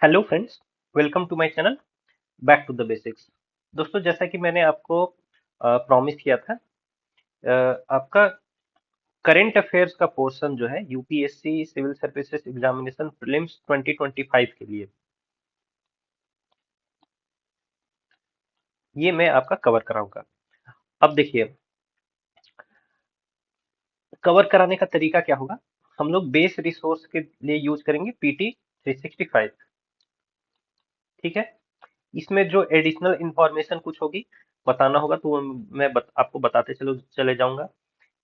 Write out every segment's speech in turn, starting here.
Hello friends, welcome to my channel back to the basics. दोस्तों, जैसा कि मैंने आपको प्रॉमिस किया था, आपका करंट अफेयर्स का पोर्शन जो है UPSC civil services examination prelims 2025 के लिए ये मैं आपका कवर कराऊंगा। अब देखिए, कवर कराने का तरीका क्या होगा। हम लोग बेस रिसोर्स के लिए यूज करेंगे पीटी 365। ठीक है। इसमें जो एडिशनल इंफॉर्मेशन कुछ होगी, बताना होगा, तो वो आपको बताते चले जाऊंगा।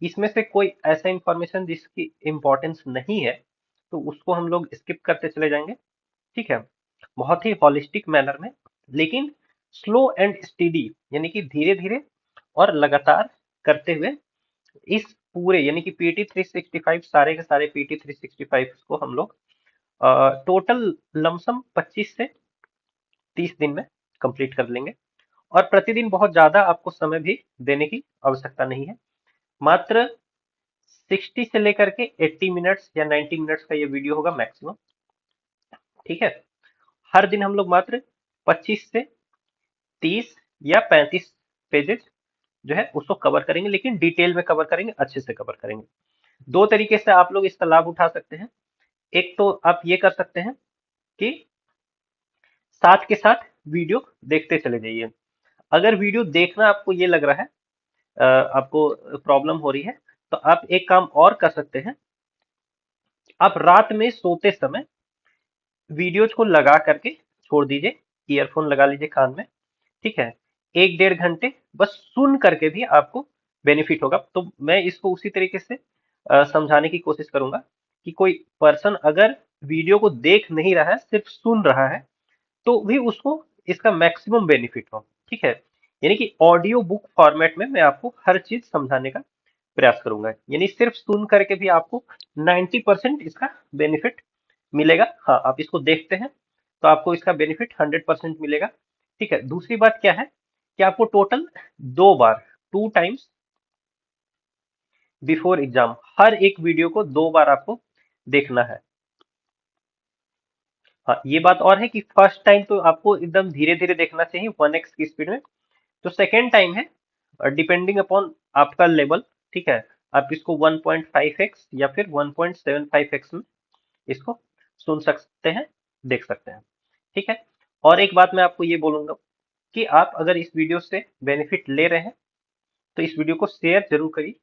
इसमें से कोई ऐसा इंफॉर्मेशन जिसकी इंपॉर्टेंस नहीं है, तो उसको हम लोग स्किप करते चले जाएंगे। ठीक है। बहुत ही हॉलिस्टिक मैनर में, लेकिन स्लो एंड स्टीडी, यानी कि धीरे धीरे और लगातार करते हुए इस पूरे, यानी कि पीटी 365, सारे के सारे पीटी 365 को हम लोग टोटल लमसम 25 से 30 दिन में कंप्लीट कर लेंगे। और प्रतिदिन बहुत ज्यादा आपको समय भी देने की आवश्यकता नहीं है। मात्र 60 से लेकर के 80 मिनट्स या 90 मिनट्स का ये वीडियो होगा मैक्सिमम। ठीक है। हर दिन हम लोग मात्र 25 से 30 या 35 पेजेस जो है उसको कवर करेंगे, लेकिन डिटेल में कवर करेंगे, अच्छे से कवर करेंगे। दो तरीके से आप लोग इसका लाभ उठा सकते हैं। एक तो आप ये कर सकते हैं कि साथ के साथ वीडियो देखते चले जाइए। अगर वीडियो देखना आपको ये लग रहा है, आपको प्रॉब्लम हो रही है, तो आप एक काम और कर सकते हैं। आप रात में सोते समय वीडियोज को लगा करके छोड़ दीजिए, ईयरफोन लगा लीजिए कान में। ठीक है। 1 डेढ़ घंटे बस सुन करके भी आपको बेनिफिट होगा। तो मैं इसको उसी तरीके से समझाने की कोशिश करूंगा कि कोई पर्सन अगर वीडियो को देख नहीं रहा है, सिर्फ सुन रहा है, तो भी उसको इसका मैक्सिमम बेनिफिट हो। ठीक है। यानी कि ऑडियो बुक फॉर्मेट में मैं आपको हर चीज समझाने का प्रयास करूंगा, यानी सिर्फ सुन करके भी आपको 90% इसका बेनिफिट मिलेगा। हाँ, आप इसको देखते हैं तो आपको इसका बेनिफिट 100% मिलेगा। ठीक है। दूसरी बात क्या है कि आपको टोटल 2 बार, 2 टाइम्स बिफोर एग्जाम, हर एक वीडियो को 2 बार आपको देखना है। हाँ, ये बात और है कि फर्स्ट टाइम तो आपको एकदम धीरे धीरे देखना चाहिए, 1x की स्पीड में। जो सेकेंड टाइम है, डिपेंडिंग अपॉन आपका लेवल, ठीक है, आप इसको 1.5x या फिर 1.75x में इसको सुन सकते हैं, देख सकते हैं। ठीक है। और एक बात मैं आपको ये बोलूंगा कि आप अगर इस वीडियो से बेनिफिट ले रहे हैं, तो इस वीडियो को शेयर जरूर करिए।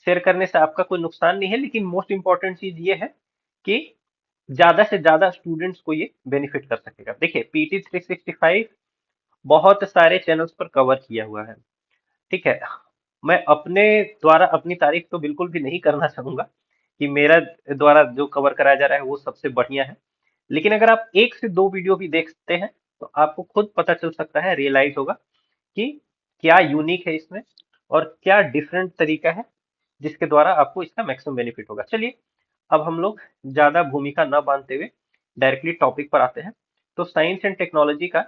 शेयर करने से आपका कोई नुकसान नहीं है, लेकिन मोस्ट इंपॉर्टेंट चीज ये है कि ज्यादा से ज्यादा स्टूडेंट्स को ये बेनिफिट कर सकेगा। देखिए, पीटी 365 बहुत सारे चैनल्स पर कवर किया हुआ है। ठीक है। मैं अपने द्वारा अपनी तारीफ तो बिल्कुल भी नहीं करना चाहूंगा कि मेरा द्वारा जो कवर कराया जा रहा है वो सबसे बढ़िया है। लेकिन अगर आप 1 से 2 वीडियो भी देखते हैं, तो आपको खुद पता चल सकता है, रियलाइज होगा कि क्या यूनिक है इसमें और क्या डिफरेंट तरीका है जिसके द्वारा आपको इसका मैक्सिमम बेनिफिट होगा। चलिए, अब हम लोग ज्यादा भूमिका न बांधते हुए डायरेक्टली टॉपिक पर आते हैं। तो साइंस एंड टेक्नोलॉजी का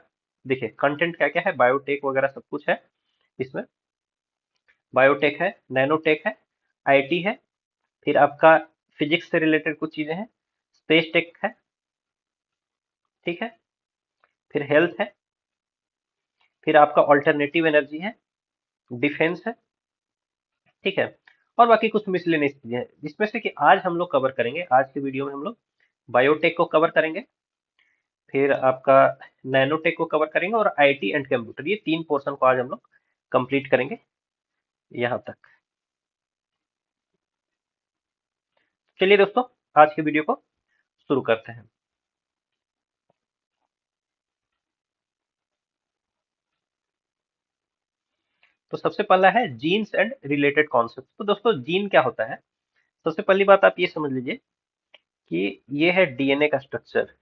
देखिए कंटेंट क्या क्या है, बायोटेक वगैरह सब कुछ है इसमें। बायोटेक है, नैनोटेक है, आईटी है, फिर आपका फिजिक्स से रिलेटेड कुछ चीजें हैं, स्पेस टेक है, ठीक है, फिर हेल्थ है, फिर आपका ऑल्टरनेटिव एनर्जी है, डिफेंस है। ठीक है। और बाकी कुछ मिसलेनियस चीजें हैं, जिसमें से कि आज हम लोग कवर करेंगे, आज के वीडियो में हम लोग बायोटेक को कवर करेंगे, फिर आपका नैनोटेक को कवर करेंगे, और आईटी एंड कंप्यूटर, ये 3 पोर्शन को आज हम लोग कंप्लीट करेंगे यहाँ तक। चलिए दोस्तों, आज के वीडियो को शुरू करते हैं। तो सबसे पहला है जीन्स एंड रिलेटेड कॉन्सेप्ट। तो दोस्तों, जीन क्या होता है। सबसे पहली बात आप ये समझ लीजिए कि ये है डीएनए का स्ट्रक्चर।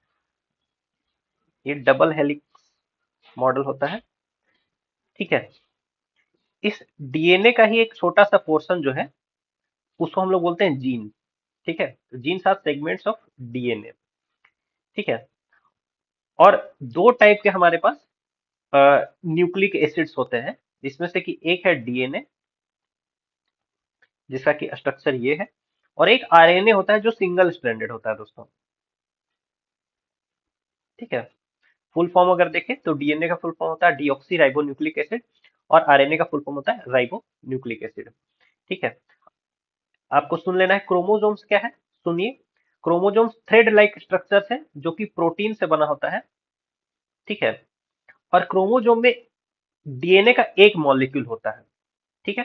ये डबल हेलिक्स मॉडल होता है। ठीक है। इस डीएनए का ही एक छोटा सा पोर्शन जो है, उसको हम लोग बोलते हैं जीन। ठीक है। Genes are segments of DNA. ठीक है। और दो टाइप के हमारे पास न्यूक्लिक एसिड्स होते हैं, जिसमें से कि एक है डीएनए, जिसका कि स्ट्रक्चर ये है, और एक आरएनए होता है जो सिंगल स्ट्रैंडेड होता है दोस्तों। ठीक है। फुल फॉर्म अगर देखें तो डीएनए का फुल फॉर्म होता है डीऑक्सी राइबो न्यूक्लिक एसिड, और आरएनए का फुल फॉर्म होता है राइबो न्यूक्लिक एसिड। ठीक है। आपको सुन लेना है क्रोमोसोम्स क्या है, सुनिए। क्रोमोसोम्स थ्रेड लाइक स्ट्रक्चर्स है जो कि प्रोटीन से बना होता है। ठीक है। और क्रोमोसोम में डीएनए का एक मॉलिक्यूल होता है। ठीक है।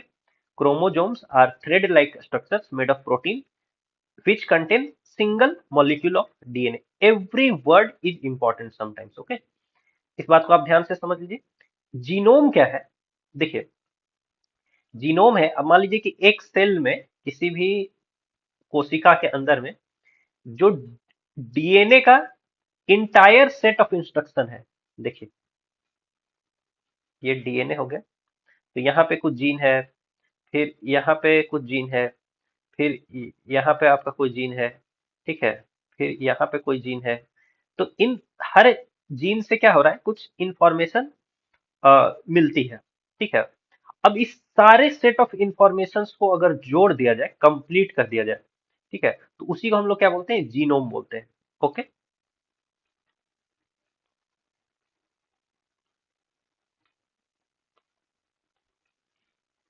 Chromosomes are thread like structures made of protein which contain single molecule of DNA. Every word is important sometimes. Okay, इस बात को आप ध्यान से समझ लीजिए। जीनोम क्या है, देखिए जीनोम है, अब मान लीजिए कि एक सेल में, किसी भी कोशिका के अंदर में जो डीएनए का इंटायर सेट ऑफ इंस्ट्रक्शन है। देखिए ये डीएनए हो गया, तो यहाँ पे कुछ जीन है, फिर यहाँ पे कुछ जीन है, फिर यहाँ पे आपका कोई जीन है। ठीक है। फिर यहाँ पे कोई जीन है। तो इन हर जीन से क्या हो रहा है, कुछ इंफॉर्मेशन मिलती है। ठीक है। अब इस सारे सेट ऑफ इंफॉर्मेशंस को अगर जोड़ दिया जाए, कंप्लीट कर दिया जाए, ठीक है, तो उसी को हम लोग क्या बोलते हैं, जीनोम बोलते हैं। ओके।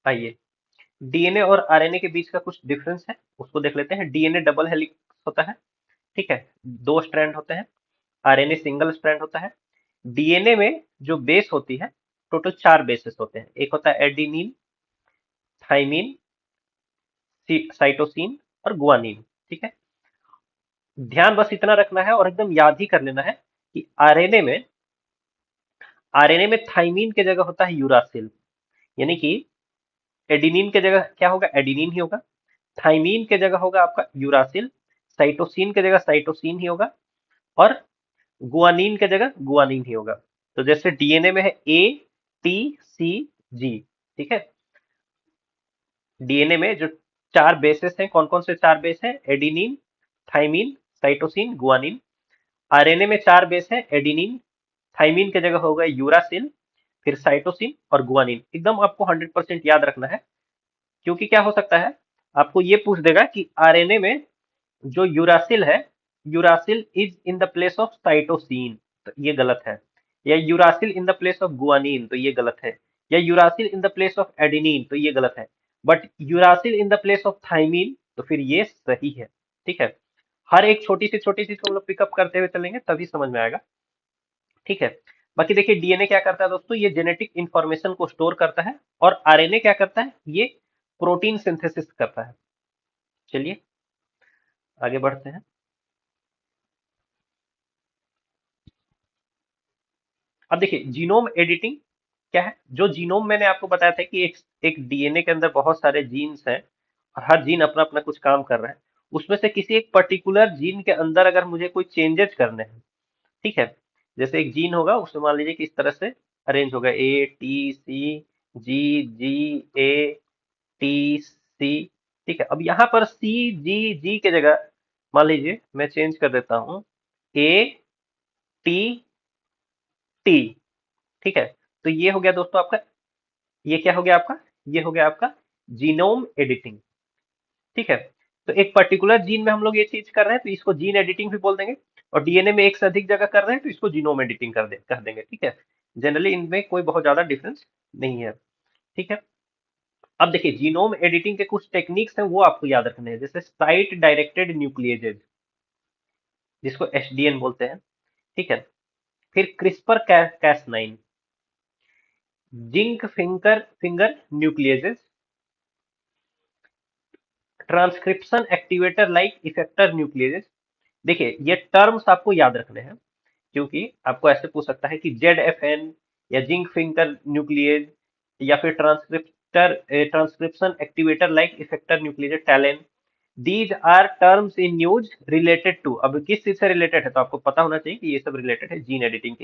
आइए, डीएनए और आरएनए के बीच का कुछ डिफरेंस है, उसको देख लेते हैं। डीएनए डबल हेलिक्स होता है। ठीक है, दो स्ट्रैंड होते हैं। आरएनए सिंगल स्ट्रैंड होता है। डीएनए में जो बेस होती है, टोटल 4 बेसेस होते हैं। एक होता है एडेनिन, थाइमिन, साइटोसिन और गुआनिन। ठीक है। ध्यान बस इतना रखना है और एकदम याद ही कर लेना है कि आरएनए में थाइमिन की जगह होता है यूरासिल, यानी कि एडेनिन की जगह क्या होगा, एडेनिन ही होगा। थाइमिन की जगह होगा आपका यूरासिल। साइटोसिन की जगह साइटोसिन ही होगा। और गुआनिन की जगह गुआनिन ही होगा। तो जैसे डीएनए में है ए, टी, सी, जी। ठीक है। डीएनए में जो 4 बेसेस हैं, कौन कौन से 4 बेस हैं, adenine, thymine, cytosine, guanine. RNA में 4 बेस हैं, एडेनिन, थाइमिन की जगह होगा यूरासिल, फिर साइटोसिन और गुआनिन। एकदम आपको 100% याद रखना है, क्योंकि क्या हो सकता है, आपको ये पूछ देगा कि आरएनए में जो यूरासिल है, uracil is in the place of cytosine, तो ये गलत है। या uracil in the place of guanine, तो ये गलत है। या uracil in the place of adenine, तो ये गलत है। But uracil in the place of thymine, तो फिर ये सही है। ठीक है। हर एक छोटी सी हम लोग पिकअप करते हुए चलेंगे, तभी समझ में आएगा। ठीक है। बाकी देखिए डीएनए क्या करता है दोस्तों, ये जेनेटिक इंफॉर्मेशन को स्टोर करता है। और आरएनए क्या करता है, ये प्रोटीन सिंथेसिस करता है। चलिए आगे बढ़ते हैं। अब देखिए जीनोम एडिटिंग क्या है। जो जीनोम मैंने आपको बताया था कि एक डीएनए के अंदर बहुत सारे जीन्स हैं, और हर जीन अपना अपना कुछ काम कर रहा है। उसमें से किसी एक पर्टिकुलर जीन के अंदर अगर मुझे कोई चेंजेस करने हैं, ठीक है, जैसे एक जीन होगा, उसमें मान लीजिए कि इस तरह से अरेंज होगा, A T C ji ji A T C. ठीक है। अब यहाँ पर सी जी जी के जगह मान लीजिए मैं चेंज कर देता हूँ, ए टी टी। ठीक है। तो ये हो गया दोस्तों आपका, ये क्या हो गया आपका, ये हो गया आपका जीनोम एडिटिंग। ठीक है। तो एक पर्टिकुलर जीन में हम लोग ये चीज कर रहे हैं, तो इसको जीन एडिटिंग भी बोल देंगे। और डीएनए में एक से अधिक जगह कर रहे हैं, तो इसको जीनोम एडिटिंग कर देंगे। ठीक है। जनरली इनमें कोई बहुत ज्यादा डिफरेंस नहीं है। ठीक है। अब देखिए जीनोम एडिटिंग के कुछ टेक्निक्स हैं, वो आपको याद रखने हैं। जैसे साइट डायरेक्टेड न्यूक्लिएजेज, जिसको एसडीएन बोलते हैं। ठीक है। फिर CRISPR cas nine, zinc finger nucleases, transcription activator like effector nucleases. देखिए ये टर्म्स आपको याद रखने हैं, क्योंकि आपको ऐसे पूछ सकता है कि जेड या जिंक फिंगर न्यूक्लिएज, या फिर transcription activator like effector nuclease TALEN. These are terms in use related to, अब किस चीज से रिलेटेड है, तो आपको पता होना चाहिए कि ये सब रिलेटेड है जीन एडिटिंग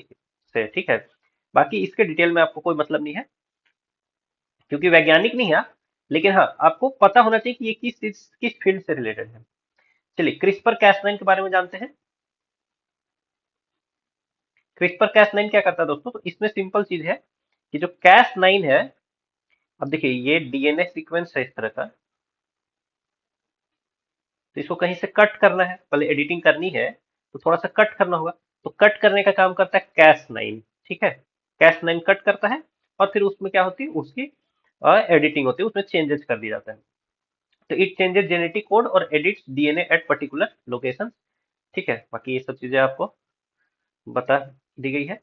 से। ठीक है। बाकी इसके डिटेल में आपको कोई मतलब नहीं है, क्योंकि वैज्ञानिक नहीं है आप, लेकिन हाँ आपको पता होना चाहिए कि ये किस फील्ड से रिलेटेड है। चलिए क्रिस्पर कैस9 के बारे में जानते हैं। क्रिस्पर कैस9 क्या करता है दोस्तों, तो इसमें सिंपल चीज है कि जो कैस9 है, अब देखिए ये डीएनए सीक्वेंस है इस तरह का, तो इसको कहीं से कट करना है, पहले एडिटिंग करनी है, तो थोड़ा सा कट करना होगा। तो कट करने का काम करता है Cas9, ठीक है। Cas9 कट करता है और फिर उसमें क्या होती है, उसकी एडिटिंग होती है, उसमें चेंजेस कर दिया जाता है। तो इट चेंजेस जेनेटिक कोड और edits DNA at particular location, ठीक है। बाकी ये सब चीजें आपको बता दी गई है।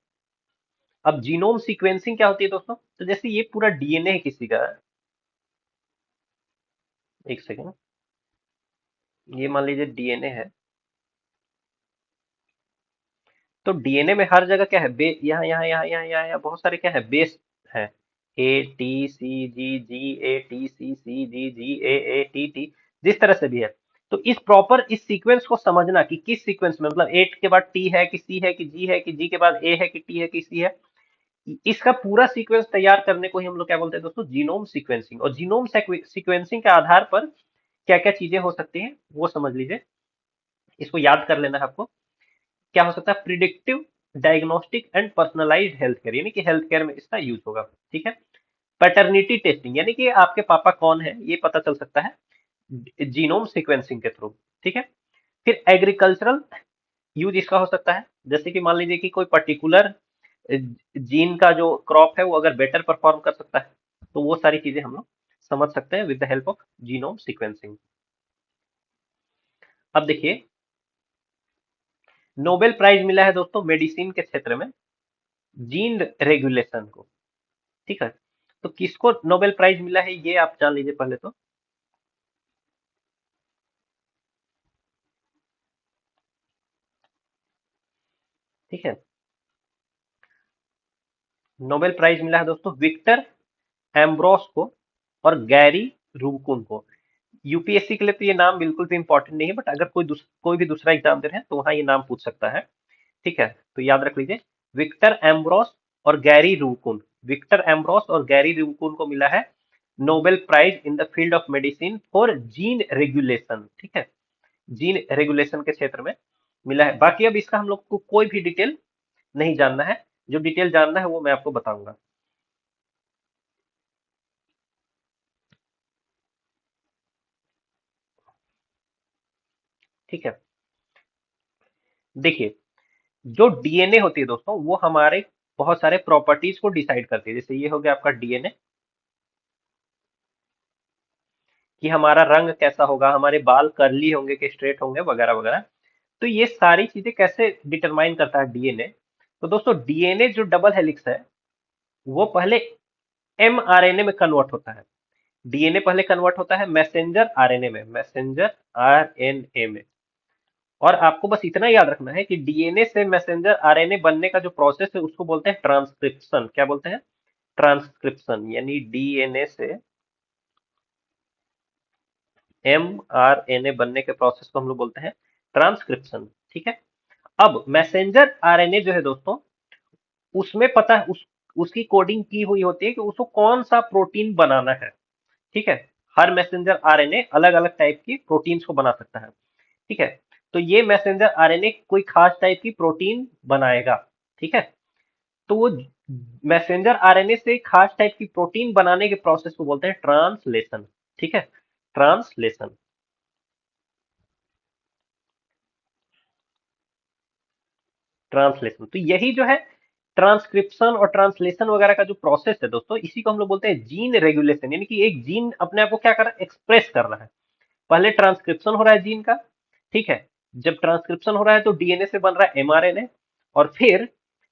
अब जीनोम सीक्वेंसिंग क्या होती है दोस्तों, तो जैसे ये पूरा डीएनए है किसी का, एक सेकेंड, ये मान लीजिए डीएनए है। तो डीएनए में हर जगह क्या है, बे यहाँ यहाँ यहाँ यहाँ यहाँ यहाँ बहुत सारे क्या है, बेस है। A T C G G A T C C G G A A T T, जिस तरह से भी है। तो इस सीक्वेंस को समझना कि किस सीक्वेंस में, मतलब ए के बाद टी है कि सी है कि जी है कि जी के बाद ए है कि टी है कि सी है, इसका पूरा सीक्वेंस तैयार करने को ही हम लोग क्या बोलते हैं दोस्तों, जीनोम सीक्वेंसिंग। और जीनोम सीक्वेंसिंग के आधार पर क्या क्या चीजें हो सकती हैं वो समझ लीजिए, इसको याद कर लेना है आपको। क्या हो सकता है, predictive diagnostic and personalised health care, यानी कि हेल्थ केयर में इसका यूज होगा, ठीक है। पैटर्निटी टेस्टिंग, यानी कि आपके पापा कौन है ये पता चल सकता है जीनोम सीक्वेंसिंग के थ्रू, ठीक है। फिर एग्रीकल्चरल यूज इसका हो सकता है, जैसे कि मान लीजिए कि कोई पर्टिकुलर जीन का जो क्रॉप है वो अगर बेटर परफॉर्म कर सकता है, तो वो सारी चीजें हम लोग समझ सकते हैं with the help of genome sequencing. अब देखिए, नोबेल प्राइज मिला है दोस्तों मेडिसिन के क्षेत्र में जीन रेगुलेशन को, ठीक है। तो किसको नोबेल प्राइज मिला है ये आप जान लीजिए पहले तो, ठीक है। नोबेल प्राइज मिला है दोस्तों विक्टर एम्ब्रोस को और गैरी रूबकुन को। यूपीएससी के लिए तो ये नाम बिल्कुल भी इंपॉर्टेंट नहीं है, बट अगर कोई भी दूसरा एग्जाम दे रहे हैं तो वहां ये नाम पूछ सकता है, ठीक है। तो याद रख लीजिए, विक्टर एम्ब्रोस और गैरी रूबकुन। विक्टर एम्ब्रोस और गैरी रूबकुन को मिला है Nobel prize in the field of medicine for gene regulation, ठीक है। जीन रेगुलेशन के क्षेत्र में मिला है। बाकी अब इसका हम लोग को कोई भी डिटेल नहीं जानना है, जो डिटेल जानना है वो मैं आपको बताऊंगा, ठीक है। देखिए, जो डीएनए होती है दोस्तों वो हमारे बहुत सारे प्रॉपर्टीज को डिसाइड करती है। जैसे ये हो गया आपका डीएनए, कि हमारा रंग कैसा होगा, हमारे बाल कर्ली होंगे कि स्ट्रेट होंगे, वगैरह वगैरह। तो ये सारी चीजें कैसे डिटरमाइन करता है डीएनए, तो दोस्तों डीएनए जो डबल हेलिक्स है वो पहले एमआरएनए में कन्वर्ट होता है। डीएनए पहले कन्वर्ट होता है मैसेंजर आरएनए में, मैसेंजर आरएनए में। और आपको बस इतना याद रखना है कि डीएनए से मैसेंजर आरएनए बनने का जो प्रोसेस है उसको बोलते हैं ट्रांसक्रिप्शन। क्या बोलते हैं, ट्रांसक्रिप्शन। यानी डीएनए से एमआरएनए बनने के प्रोसेस को हम लोग बोलते हैं ट्रांसक्रिप्शन, ठीक है। अब मैसेंजर आरएनए जो है दोस्तों, उसमें पता है उसकी कोडिंग की हुई होती है कि उसको कौन सा प्रोटीन बनाना है, ठीक है। हर मैसेंजर आरएनए अलग अलग टाइप की प्रोटीन्स को बना सकता है, ठीक है। तो ये मैसेंजर आरएनए कोई खास टाइप की प्रोटीन बनाएगा, ठीक है। तो वो मैसेंजर आरएनए से खास टाइप की प्रोटीन बनाने के प्रोसेस को बोलते हैं ट्रांसलेशन, ठीक है। Translation, translation. तो यही जो है ट्रांसक्रिप्शन और ट्रांसलेशन वगैरह का जो प्रोसेस है दोस्तों, इसी को हम लोग बोलते हैं जीन रेगुलेशन। यानी कि एक जीन अपने आप को क्या कर रहा है, एक्सप्रेस कर रहा है। पहले ट्रांसक्रिप्शन हो रहा है जीन का, ठीक है। जब ट्रांसक्रिप्शन हो रहा है तो डीएनए से बन रहा है एमआरएनए, और फिर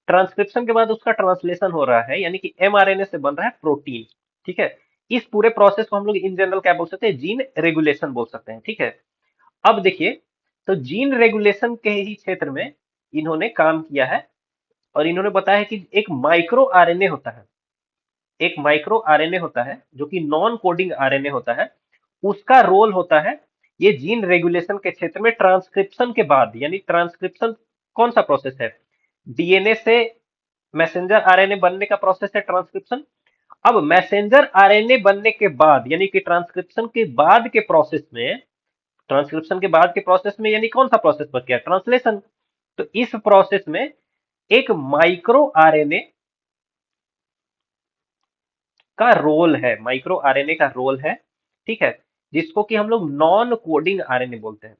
ट्रांसक्रिप्शन के बाद उसका ट्रांसलेशन हो रहा है, यानी कि एमआरएनए से बन रहा है प्रोटीन, ठीक है। इस पूरे प्रोसेस को हम लोग इन जनरल क्या बोल सकते हैं, जीन रेगुलेशन बोल सकते हैं, ठीक है। अब देखिए, तो जीन रेगुलेशन के ही क्षेत्र में इन्होंने काम किया है, और इन्होंने बताया कि एक माइक्रो आरएनए होता है, एक माइक्रो आरएनए होता है जो कि नॉन कोडिंग आरएनए होता है। उसका रोल होता है ये जीन रेगुलेशन के क्षेत्र में ट्रांसक्रिप्शन के बाद। यानी ट्रांसक्रिप्शन कौन सा प्रोसेस है, डीएनए से मैसेंजर आरएनए बनने का प्रोसेस है ट्रांसक्रिप्शन। अब मैसेंजर आरएनए बनने के बाद, यानी कि ट्रांसक्रिप्शन के बाद के प्रोसेस में, ट्रांसक्रिप्शन के बाद के प्रोसेस में यानी कौन सा प्रोसेस बच गया, ट्रांसलेशन। तो इस प्रोसेस में एक माइक्रो आरएनए का रोल है, माइक्रो आरएनए का रोल है, ठीक है। जिसको कि हम लोग नॉन कोडिंग आरएनए बोलते हैं।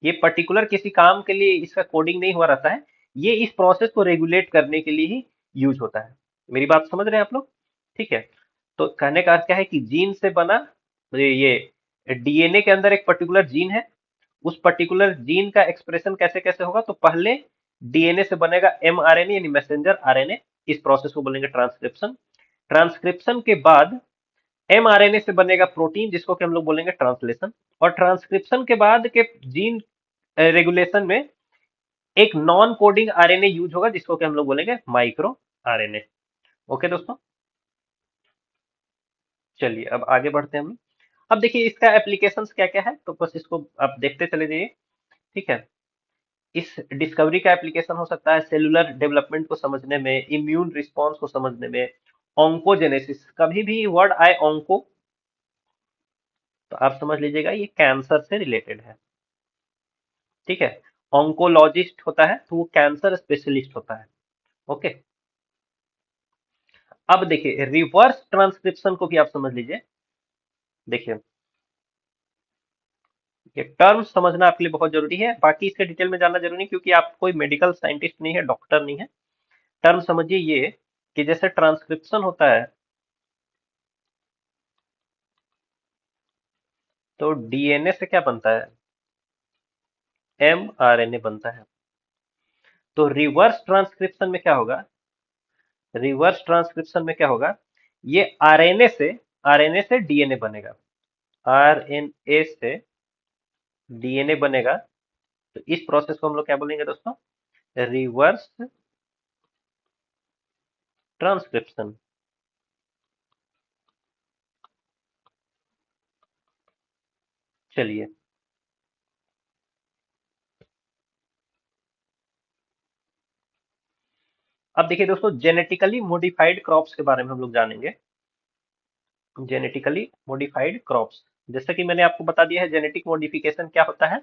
ये पर्टिकुलर किसी काम के लिए इसका कोडिंग नहीं हुआ रहता है, ये इस प्रोसेस को रेगुलेट करने के लिए ही यूज होता है। मेरी बात समझ रहे हैं आप लोग? ठीक है। तो कहने का अर्थ क्या है कि जीन से बना, ये डीएनए के अंदर एक पर्टिकुलर जीन है, उस पर्टिकुलर जीन का एक्सप्रेशन कैसे कैसे होगा, तो पहले डीएनए से बनेगा एमआरएनए यानी मैसेंजर आरएनए, इस प्रोसेस को बोलेंगे ट्रांसक्रिप्शन। ट्रांसक्रिप्शन के बाद एमआरएनए से बनेगा प्रोटीन, जिसको कि हम लोग बोलेंगे ट्रांसलेशन। और ट्रांसक्रिप्शन के बाद के जीन रेगुलेशन में एक नॉन कोडिंग आरएनए यूज होगा, जिसको कि हम लोग बोलेंगे माइक्रो आरएनए। ओके दोस्तों, चलिए अब आगे बढ़ते हैं हम। अब देखिए इसका एप्लीकेशंस क्या क्या है, तो बस इसको आप देखते चले जाइए। ठीक है। इस डिस्कवरी का एप्लीकेशन हो सकता है सेलुलर डेवलपमेंट को समझने में, इम्यून रिस्पॉन्स को समझने में, ऑन्कोजेनेसिस। कभी भी वर्ड आए ऑन्को, तो आप समझ लीजिएगा ये कैंसर से रिलेटेड है। ठीक है। ऑन्कोलॉजिस्ट होता है तो वो कैंसर स्पेशलिस्ट होता है। ओके। अब देखिए रिवर्स ट्रांसक्रिप्शन को भी आप समझ लीजिए। देखिए ये टर्म समझना आपके लिए बहुत जरूरी है, बाकी इसके डिटेल में जानना जरूरी नहीं, क्योंकि आप कोई मेडिकल साइंटिस्ट नहीं है, डॉक्टर नहीं है। टर्म समझिए ये कि जैसे ट्रांसक्रिप्शन होता है, तो डीएनए से क्या बनता है, एमआरएनए बनता है। तो रिवर्स ट्रांसक्रिप्शन में क्या होगा, रिवर्स ट्रांसक्रिप्शन में क्या होगा, ये आरएनए से डीएनए बनेगा, आरएनए से डीएनए बनेगा। तो इस प्रोसेस को हम लोग क्या बोलेंगे दोस्तों, रिवर्स ट्रांसक्रिप्शन। चलिए अब देखिए दोस्तों, जेनेटिकली मॉडिफाइड क्रॉप्स के बारे में हम लोग जानेंगे। जेनेटिकली मॉडिफाइड क्रॉप्स, जैसा कि मैंने आपको बता दिया है जेनेटिक मॉडिफिकेशन क्या होता है।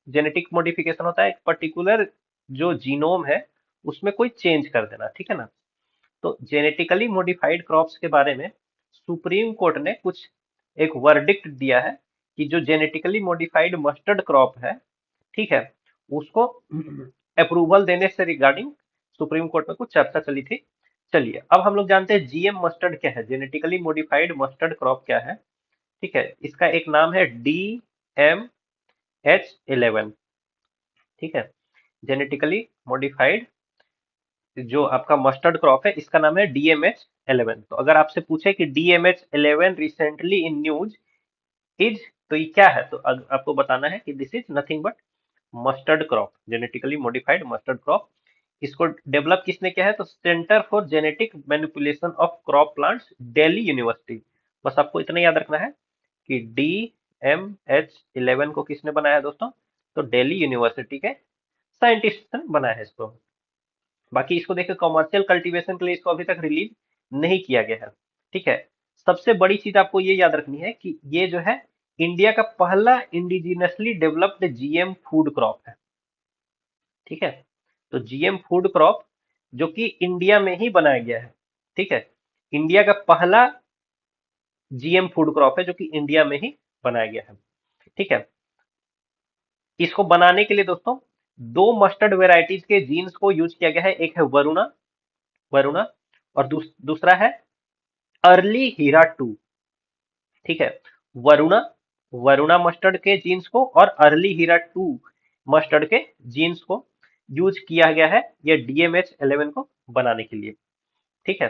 जेनेटिक मॉडिफिकेशन होता है एक पर्टिकुलर जो जीनोम है उसमें कोई चेंज कर देना, ठीक है ना। तो जेनेटिकली मॉडिफाइड क्रॉप्स के बारे में सुप्रीम कोर्ट ने कुछ एक वर्डिक्ट दिया है कि जो जेनेटिकली मॉडिफाइड मस्टर्ड क्रॉप है, ठीक है, उसको अप्रूवल देने से रिगार्डिंग सुप्रीम कोर्ट में कुछ चर्चा चली थी। चलिए अब हम लोग जानते हैं जीएम मस्टर्ड क्या है, जेनेटिकली मॉडिफाइड मस्टर्ड क्रॉप क्या है। ठीक है, इसका एक नाम है DMH11। ठीक है, जेनेटिकली मॉडिफाइड जो आपका मस्टर्ड क्रॉप है इसका नाम है DMH11। तो अगर आपसे पूछे कि DMH11 recently in news is, तो ये क्या है, तो आपको बताना है कि this is nothing but mustard crop, genetically modified mustard crop. इसको डेवलप किसने किया है, तो centre for genetic manipulation of crop plants, Delhi university. बस आपको इतना याद रखना है कि DMH11 को किसने बनाया है दोस्तों, तो दिल्ली यूनिवर्सिटी के साइंटिस्ट ने बनाया है इसको। बाकी इसको देखिए कॉमर्शियल कल्टीवेशन के लिए इसको अभी तक रिलीज नहीं किया गया है। ठीक है। सबसे बड़ी चीज आपको ये याद रखनी है कि ये जो है इंडिया का पहला indigenously developed GM food crop है। ठीक है। तो जीएम फूड क्रॉप जो कि इंडिया में ही बनाया गया है। ठीक है। इंडिया का पहला जीएम फूड क्रॉप है जो कि इंडिया में ही बनाया गया है। ठीक है। इसको बनाने के लिए दोस्तों दो मस्टर्ड वेराइटीज के जीन्स को यूज किया गया है, एक है वरुणा, वरुणा, और दूसरा है अर्ली हीरा टू। ठीक है। वरुणा, वरुणा मस्टर्ड के जीन्स को और अर्ली हीरा टू मस्टर्ड के जीन्स को यूज किया गया है ये DMH11 को बनाने के लिए। ठीक है।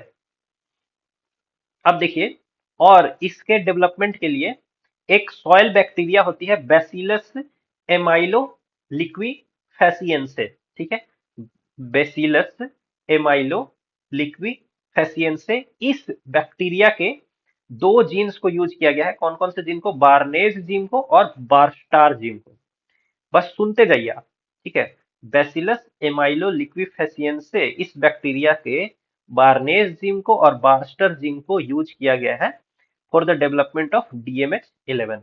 अब देखिए, और इसके डेवलपमेंट के लिए एक सॉइल बैक्टीरिया होती है बैसिलस एमाइलो लिक्विफेसियंसे। ठीक है। बेसिलस एमाइलो लिक्विफेसियंसे, इस बैक्टीरिया के दो जीन्स को यूज किया गया है। कौन कौन से जीन को, बार्नेज जीन को और बारस्टार जीन को। बस सुनते जाइए आप। ठीक है। बैसिलस एमाइलो लिक्विफेसियंसे, इस बैक्टीरिया के बार्नेज जीन को और बारस्टर जीन को यूज किया गया है for the development of DMH11।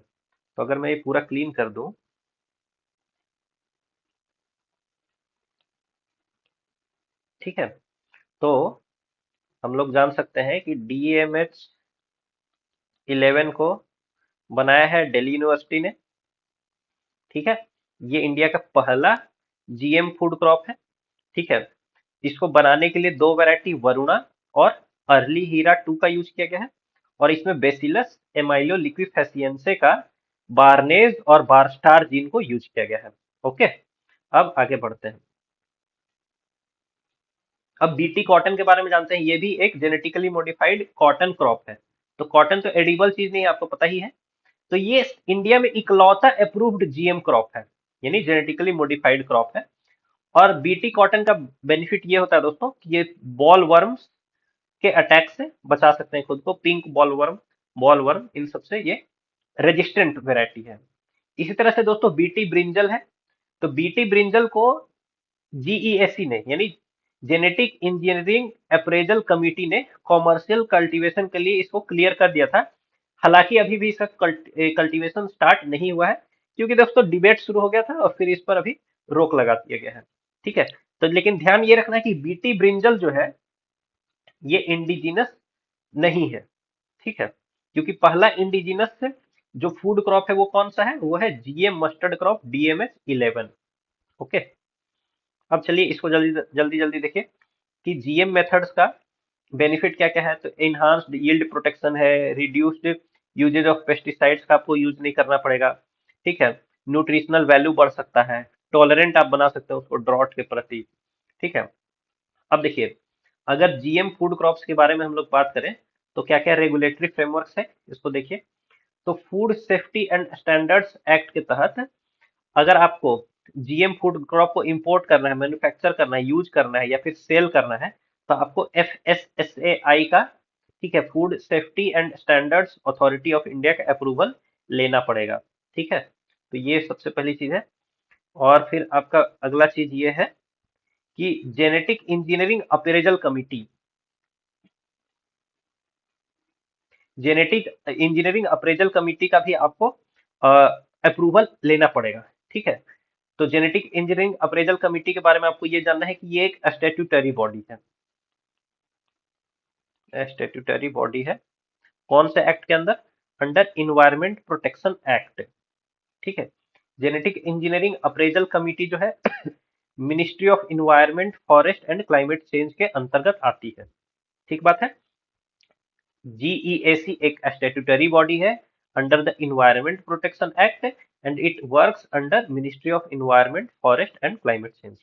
तो अगर मैं ये पूरा क्लीन कर दूं, ठीक है, तो हम लोग जान सकते हैं कि DMH11 को बनाया है दिल्ली यूनिवर्सिटी ने। ठीक है। ये इंडिया का पहला जीएम फूड क्रॉप है। ठीक है, इसको बनाने के लिए दो वैरायटी वरुणा और अर्ली हीरा 2 का यूज किया गया है, और इसमें बेसिलस एमाइलो लिक्विफेसियेंसे का बार्नेज और बारस्टार जीन को यूज किया गया है। ओके, अब आगे बढ़ते हैं। अब बीटी कॉटन के बारे में जानते हैं। ये भी एक जेनेटिकली मॉडिफाइड कॉटन क्रॉप है। तो कॉटन तो एडिबल चीज नहीं है, आपको पता ही है। तो ये इंडिया में इकलौता अप्रूव्ड जीएम क्रॉप है, यानी जेनेटिकली मॉडिफाइड क्रॉप है। और बीटी कॉटन का बेनिफिट ये होता है दोस्तों कि ये बॉल वर्म्स के अटैक से बचा सकते हैं खुद को। पिंक बॉल वर्म, इन सबसे ये रेजिस्टेंट वेराइटी है। इसी तरह से दोस्तों बीटी ब्रिंजल है। तो बीटी ब्रिंजल को जीईएसी ने, यानी जेनेटिक इंजीनियरिंग अप्रेजल कमिटी ने कॉमर्शियल कल्टीवेशन के लिए इसको क्लियर कर दिया था। हालांकि अभी भी इसका कल्टीवेशन स्टार्ट नहीं हुआ है, क्योंकि दोस्तों डिबेट शुरू हो गया था और फिर इस पर अभी रोक लगा दिया गया है। ठीक है, तो लेकिन ध्यान ये रखना है कि बीटी ब्रिंजल जो है ये इंडिजिनस नहीं है। ठीक है, क्योंकि पहला इंडिजिनस जो फूड क्रॉप है वो कौन सा है, वो है GM mustard crop DMH11। Okay, अब चलिए इसको जल्दी जल्दी जल्दी देखिए कि जीएम मेथड्स का बेनिफिट क्या क्या है। तो इनहांस्ड यील्ड प्रोटेक्शन है, रिड्यूस्ड यूजेज ऑफ पेस्टिसाइड्स का आपको यूज नहीं करना पड़ेगा। ठीक है, न्यूट्रिशनल वैल्यू बढ़ सकता है, टॉलरेंट आप बना सकते हो उसको ड्रॉट के प्रति। ठीक है, अब देखिए, अगर जीएम फूड क्रॉप्स के बारे में हम लोग बात करें तो क्या क्या रेगुलेटरी फ्रेमवर्क्स है, इसको देखिए। तो food safety and standards act के तहत अगर आपको जीएम फूड क्रॉप को इंपोर्ट करना है, मैन्युफैक्चर करना है, यूज करना है या फिर सेल करना है, तो आपको FSSAI का, ठीक है, food safety and standards authority of India का अप्रूवल लेना पड़ेगा। ठीक है, तो ये सबसे पहली चीज है। और फिर आपका अगला चीज ये है कि genetic engineering appraisal committee, genetic engineering appraisal committee का भी आपको अप्रूवल लेना पड़ेगा। ठीक है, तो जेनेटिक इंजीनियरिंग अप्रेजल कमिटी के बारे में आपको ये जानना है कि ये एक स्टैट्यूटरी बॉडी है। स्टैट्यूटरी बॉडी है कौन से एक्ट के अंदर, अंडर इन्वायरमेंट प्रोटेक्शन एक्ट। ठीक है, जेनेटिक इंजीनियरिंग अप्रेजल कमिटी जो है ministry of environment forest and climate change के अंतर्गत आती है। ठीक बात है। जीईएसी एक स्टैट्यूटरी बॉडी है under the environment protection act, and it works under ministry of environment forest and climate change.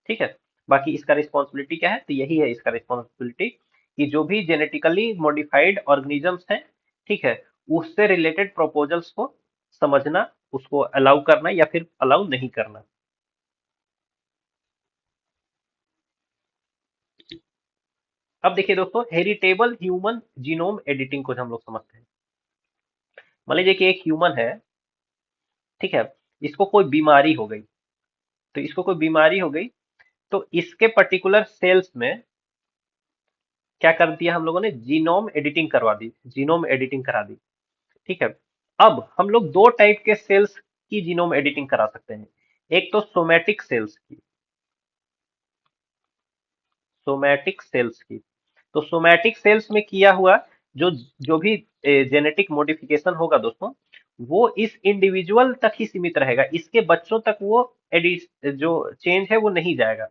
ठीक है, बाकी इसका रिस्पॉन्सिबिलिटी क्या है, तो यही है इसका रिस्पॉन्सिबिलिटी कि जो भी जेनेटिकली मॉडिफाइड ऑर्गेनिजम्स हैं, ठीक है, उससे रिलेटेड प्रपोजल्स को समझना, उसको अलाउ करना या फिर अलाउ नहीं करना। अब देखिए दोस्तों, हेरिटेबल ह्यूमन जीनोम एडिटिंग को हम लोग समझते हैं। मान लीजिए कि एक ह्यूमन है, ठीक है, इसको कोई बीमारी हो गई। तो इसको कोई बीमारी हो गई, तो इसके पर्टिकुलर सेल्स में क्या कर दिया हम लोगों ने, जीनोम एडिटिंग करवा दी, जीनोम एडिटिंग करा दी। ठीक है, अब हम लोग दो टाइप के सेल्स की जीनोम एडिटिंग करा सकते हैं। एक तो सोमैटिक सेल्स की, सोमैटिक सेल्स की। तो सोमैटिक सेल्स में किया हुआ जो जो भी जेनेटिक मॉडिफिकेशन होगा दोस्तों, वो इस इंडिविजुअल तक ही सीमित रहेगा, इसके बच्चों तक वो जो चेंज है वो नहीं जाएगा।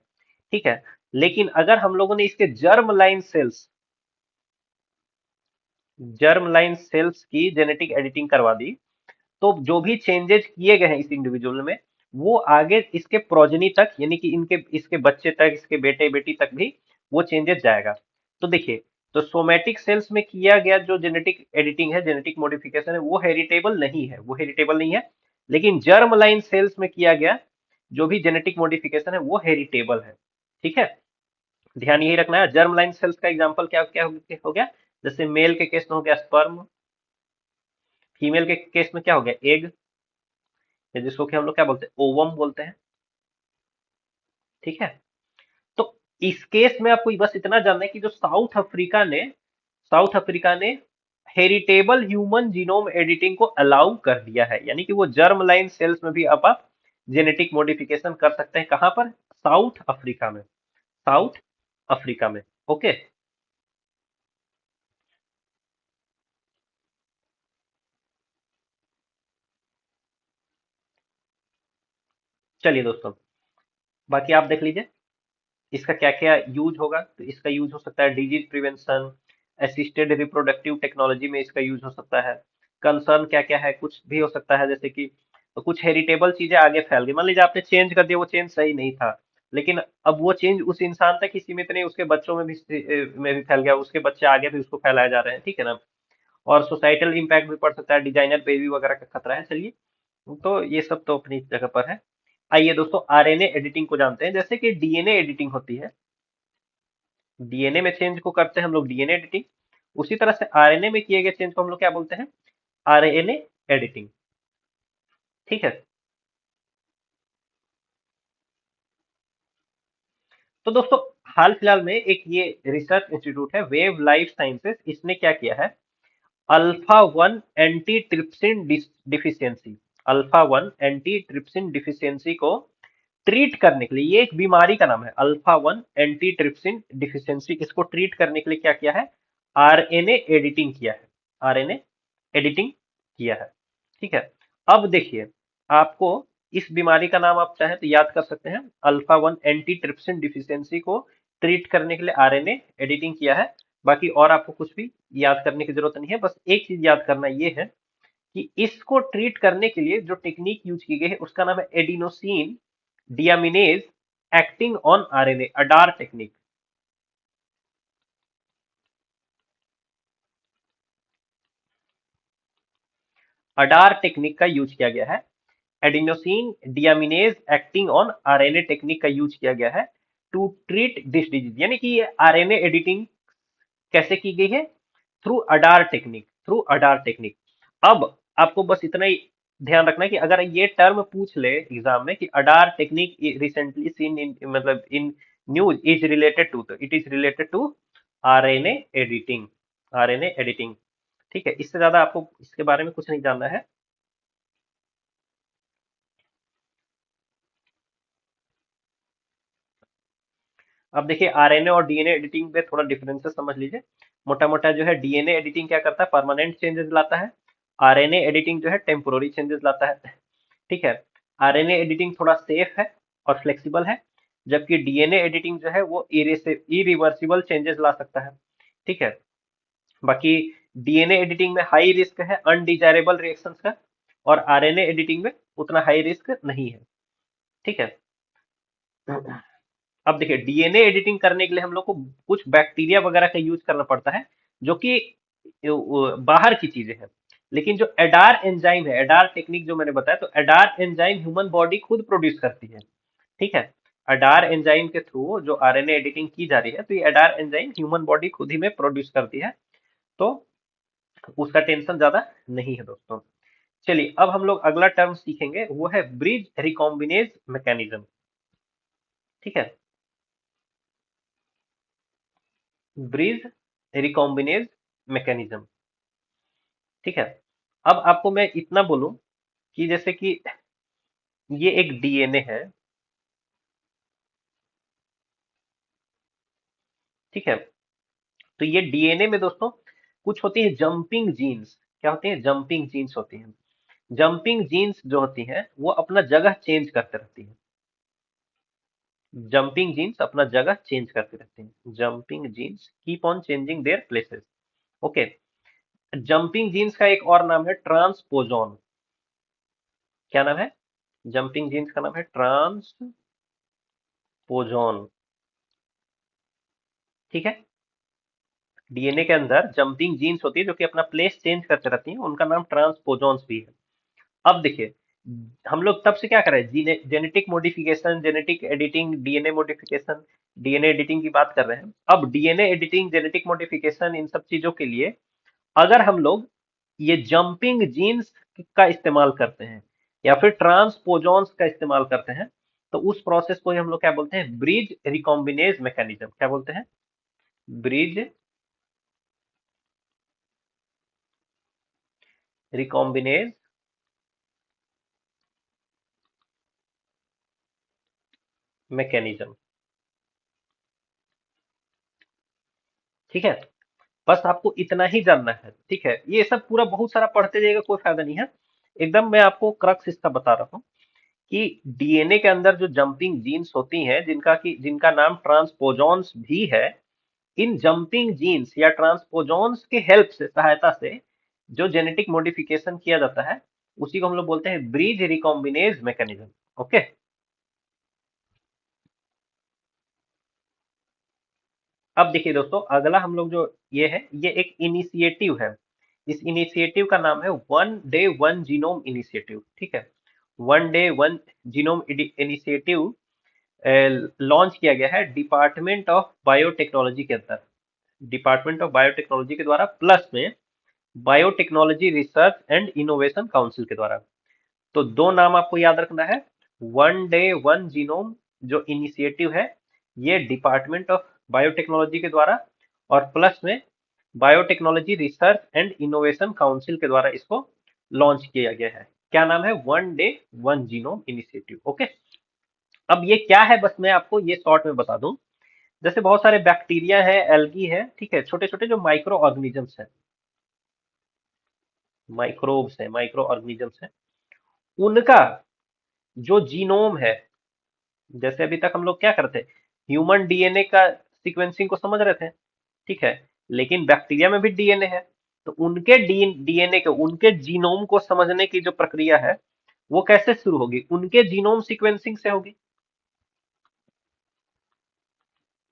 ठीक है, लेकिन अगर हम लोगों ने इसके जर्म लाइन सेल्स की जेनेटिक एडिटिंग करवा दी, तो जो भी चेंजेस किए गए हैं इस इंडिविजुअल में, वो आगे इसके प्रोजनी तक, यानी कि इनके इसके बच्चे तक, इसके बेटे बेटी तक भी वो चेंजेस जाएगा। तो देखिए, तो सोमैटिक सेल्स में किया गया जो जेनेटिक एडिटिंग है, जेनेटिक मॉडिफिकेशन है, वो हेरिटेबल नहीं है, वो हेरिटेबल नहीं है। लेकिन जर्म लाइन सेल्स में किया गया जो भी जेनेटिक मॉडिफिकेशन है वो हेरिटेबल है। ठीक है, ध्यान यही रखना है। जर्म लाइन सेल्स का एग्जांपल क्या क्या हो गया, जैसे मेल के केस में हो गया स्पर्म, फीमेल के केस में क्या हो गया, एग, या जिसको कि हम लोग क्या बोलते हैं, ओवम बोलते हैं। ठीक है, तो इस केस में आपको बस इतना जानना है कि जो साउथ अफ्रीका ने हेरिटेबल ह्यूमन जीनोम एडिटिंग को अलाउ कर दिया है, यानी कि वो जर्म लाइन सेल्स में भी अब आप जेनेटिक मॉडिफिकेशन कर सकते हैं। कहां पर, साउथ अफ्रीका में, साउथ अफ्रीका में। ओके, चलिए दोस्तों, बाकी आप देख लीजिए इसका क्या क्या यूज होगा। तो इसका यूज हो सकता है disease prevention, assisted reproductive technology में इसका यूज हो सकता है। कंसर्न क्या क्या है, कुछ भी हो सकता है, जैसे कि तो कुछ हेरिटेबल चीजें आगे फैल गई, मान लीजिए आपने चेंज कर दिया, वो चेंज सही नहीं था, लेकिन अब वो चेंज उस इंसान तक ही सीमित नहीं, उसके बच्चों में भी फैल गया, उसके बच्चे आगे भी उसको फैलाए जा रहे हैं, ठीक है ना। और सोसाइटल इम्पैक्ट भी पड़ सकता है, डिजाइनर बेबी वगैरह का खतरा है। चलिए, तो ये सब तो अपनी जगह पर है। आइए दोस्तों, आरएनए एडिटिंग को जानते हैं। जैसे कि डीएनए एडिटिंग होती है, डीएनए में चेंज को करते हैं हम लोग डीएनए एडिटिंग, उसी तरह से आरएनए में किए गए चेंज को हम लोग क्या बोलते हैं, आरएनए एडिटिंग। ठीक है। तो दोस्तों, हाल फिलहाल में एक ये रिसर्च इंस्टीट्यूट है, वेव लाइफ साइंसेस, इसने क्या किया है, alpha one anti trypsin deficiency, alpha one anti trypsin deficiency को ट्रीट करने के लिए, ये एक बीमारी का नाम है, alpha one anti trypsin deficiency, इसको ट्रीट करने के लिए क्या किया है, आरएनए एडिटिंग किया है, आरएनए एडिटिंग किया है। ठीक है। अब देखिए, आपको इस बीमारी का नाम आप चाहें तो याद कर सकते हैं, alpha one anti trypsin deficiency को ट्रीट करने के लिए आरएनए एडिटिंग किया है। बाकी और आपको कुछ भी याद करने की जरूरत नहीं है, बस एक चीज याद करना ये है कि इसको ट्रीट करने के लिए जो टेक्निक यूज की गई है उसका नाम है adenosine deaminase acting on RNA, ADAR technique. ADAR technique का यूज किया गया है, adenosine deaminase acting on RNA technique का यूज किया गया है टू ट्रीट दिस डिजीज, यानी कि ये आरएनए एडिटिंग कैसे की गई है, थ्रू अडार टेक्निक, थ्रू अडार टेक्निक। अब आपको बस इतना ही ध्यान रखना है कि अगर ये टर्म पूछ ले एग्जाम में कि ADAR technique recently seen in, मतलब in news is related to, तो it is related to RNA editing, RNA editing. ठीक है, इससे ज्यादा आपको इसके बारे में कुछ नहीं जानना है। अब देखिए, आरएनए और डीएनए एडिटिंग में थोड़ा डिफरेंसेस समझ लीजिए। मोटा मोटा जो है, डीएनए एडिटिंग क्या करता है, परमानेंट चेंजेस लाता है। आरएनए एडिटिंग जो है टेम्पोररी चेंजेस लाता है। ठीक है। आरएनए एडिटिंग थोड़ा सेफ है और फ्लेक्सिबल है, जबकि डीएनए एडिटिंग जो है वो इरिवर्सिबल चेंजेस ला सकता है। ठीक है। बाकी डीएनए एडिटिंग में हाई रिस्क है अनडिजायरेबल रिएक्शंस का, और आरएनए एडिटिंग में उतना हाई रिस्क नहीं है। ठीक है। अब देखिए, डीएनए एडिटिंग करने के लिए हम लोग को कुछ बैक्टीरिया वगैरह का यूज करना पड़ता है, जो कि बाहर की चीजें हैं। लेकिन जो एडार एंजाइम है, एडार टेक्निक जो मैंने बताया, तो एडार एंजाइम ह्यूमन बॉडी खुद प्रोड्यूस करती है। ठीक है। एडार एंजाइम के थ्रू जो आरएनए एडिटिंग की जा रही है, तो ये एडार एंजाइम ह्यूमन बॉडी खुद ही में प्रोड्यूस करती है, तो उसका टेंशन ज्यादा नहीं है दोस्तों। चलिए, अब हम लोग अगला टर्म सीखेंगे, वो है ब्रिज रिकॉम्बिनेज मैकेनिज्म। ठीक है। Bridge recombinase mechanism. ठीक है। अब आपको मैं इतना बोलूं कि जैसे कि ये एक डीएनए है, ठीक है। तो ये डीएनए में दोस्तों कुछ होती है जंपिंग जीन्स, क्या होती है, जंपिंग जीन्स होती हैं। जंपिंग जीन्स जो होती हैं वो अपना जगह चेंज करते रहती हैं, जंपिंग जीन्स अपना जगह चेंज करते रहते हैं, jumping genes keep on changing their places. Okay. Jumping genes का एक और नाम है ट्रांसपोजोन। क्या नाम है, जंपिंग जीन्स का नाम है ट्रांसपोजोन। ठीक है। डीएनए के अंदर जंपिंग जीन्स होती है जो कि अपना प्लेस चेंज करते रहती हैं, उनका नाम ट्रांसपोजॉन्स भी है। अब देखिए, हम लोग तब से क्या कर रहे हैं, genetic modification, genetic editing, DNA modification, DNA editing की बात कर रहे हैं। अब डीएनए एडिटिंग, जेनेटिक मॉडिफिकेशन, इन सब चीजों के लिए अगर हम लोग ये जंपिंग जीन्स का इस्तेमाल करते हैं या फिर ट्रांसपोजॉन्स का इस्तेमाल करते हैं, तो उस प्रोसेस को ही हम लोग क्या बोलते हैं, ब्रिज रिकॉम्बिनेज मैकेनिज्म, क्या बोलते हैं, ब्रिज रिकॉम्बिनेज मैकेनिज्म। ठीक है। बस आपको इतना ही जानना है, ठीक है। ये सब पूरा बहुत सारा पढ़ते जाइएगा, कोई फायदा नहीं है। एकदम मैं आपको क्रक्स इसका बता रहा हूँ कि डीएनए के अंदर जो जंपिंग जीन्स होती हैं जिनका नाम ट्रांसपोजॉन्स भी है, इन जंपिंग जीन्स या ट्रांसपोजॉन्स के हेल्प से, सहायता से जो जेनेटिक मॉडिफिकेशन किया जाता है, उसी को हम लोग बोलते हैं ब्रिज रिकॉम्बिनेज मैकेनिज्म। ओके। अब देखिए दोस्तों, अगला हम लोग जो ये है, ये एक इनिशिएटिव है। इस इनिशिएटिव का नाम है one day one genome initiative. ठीक है, one day one genome initiative launch किया गया है डिपार्टमेंट ऑफ बायोटेक्नोलॉजी के अंदर, डिपार्टमेंट ऑफ बायोटेक्नोलॉजी के द्वारा, प्लस में biotechnology research and innovation council के द्वारा। तो दो नाम आपको याद रखना है। वन डे वन जीनोम जो इनिशिएटिव है, ये डिपार्टमेंट ऑफ बायोटेक्नोलॉजी के द्वारा और प्लस में biotechnology research and innovation council के द्वारा इसको लॉन्च किया गया है। क्या नाम है? One day one genome initiative. Okay. अब ये क्या है, बस मैं आपको ये शॉर्ट में बता दूं। जैसे बहुत सारे बैक्टीरिया है, एल्गी है, ठीक है, छोटे छोटे जो माइक्रो ऑर्गेनिजम्स है, माइक्रोब्स है, माइक्रो ऑर्गेनिजम्स है, उनका जो जीनोम है, जैसे अभी तक हम लोग क्या करते, ह्यूमन डीएनए का सीक्वेंसिंग को समझ रहे थे, ठीक है, लेकिन बैक्टीरिया में भी डीएनए है। तो उनके डीएनए के, उनके जीनोम को समझने की जो प्रक्रिया है, वो कैसे शुरू होगी? उनके जीनोम सीक्वेंसिंग से होगी,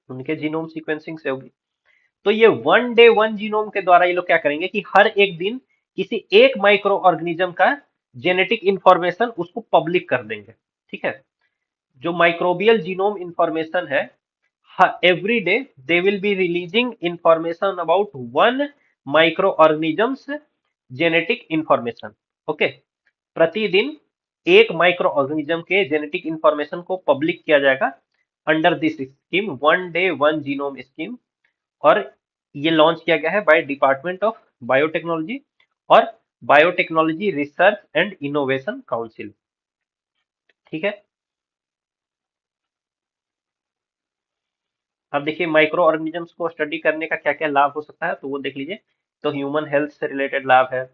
उनके जीनोम सीक्वेंसिंग से होगी। तो ये वन डे वन जीनोम के द्वारा ये लोग क्या करेंगे कि हर एक दिन किसी एक माइक्रो ऑर्गेनिज्म का जेनेटिक इंफॉर्मेशन उसको पब्लिक कर देंगे। ठीक है, जो माइक्रोबियल जीनोम इंफॉर्मेशन है, every day they will be releasing information about one microorganisms genetic information। Okay, प्रतिदिन एक माइक्रो ऑर्गेनिज्म के जेनेटिक इंफॉर्मेशन को पब्लिक किया जाएगा under this scheme, one day one genome scheme. और ये लॉन्च किया गया है बाय डिपार्टमेंट ऑफ बायोटेक्नोलॉजी और biotechnology research and innovation council. ठीक है। अब देखिए माइक्रो ऑर्गेनिजम्स को स्टडी करने का क्या क्या लाभ हो सकता है, तो वो देख लीजिए। तो ह्यूमन हेल्थ से रिलेटेड लाभ है,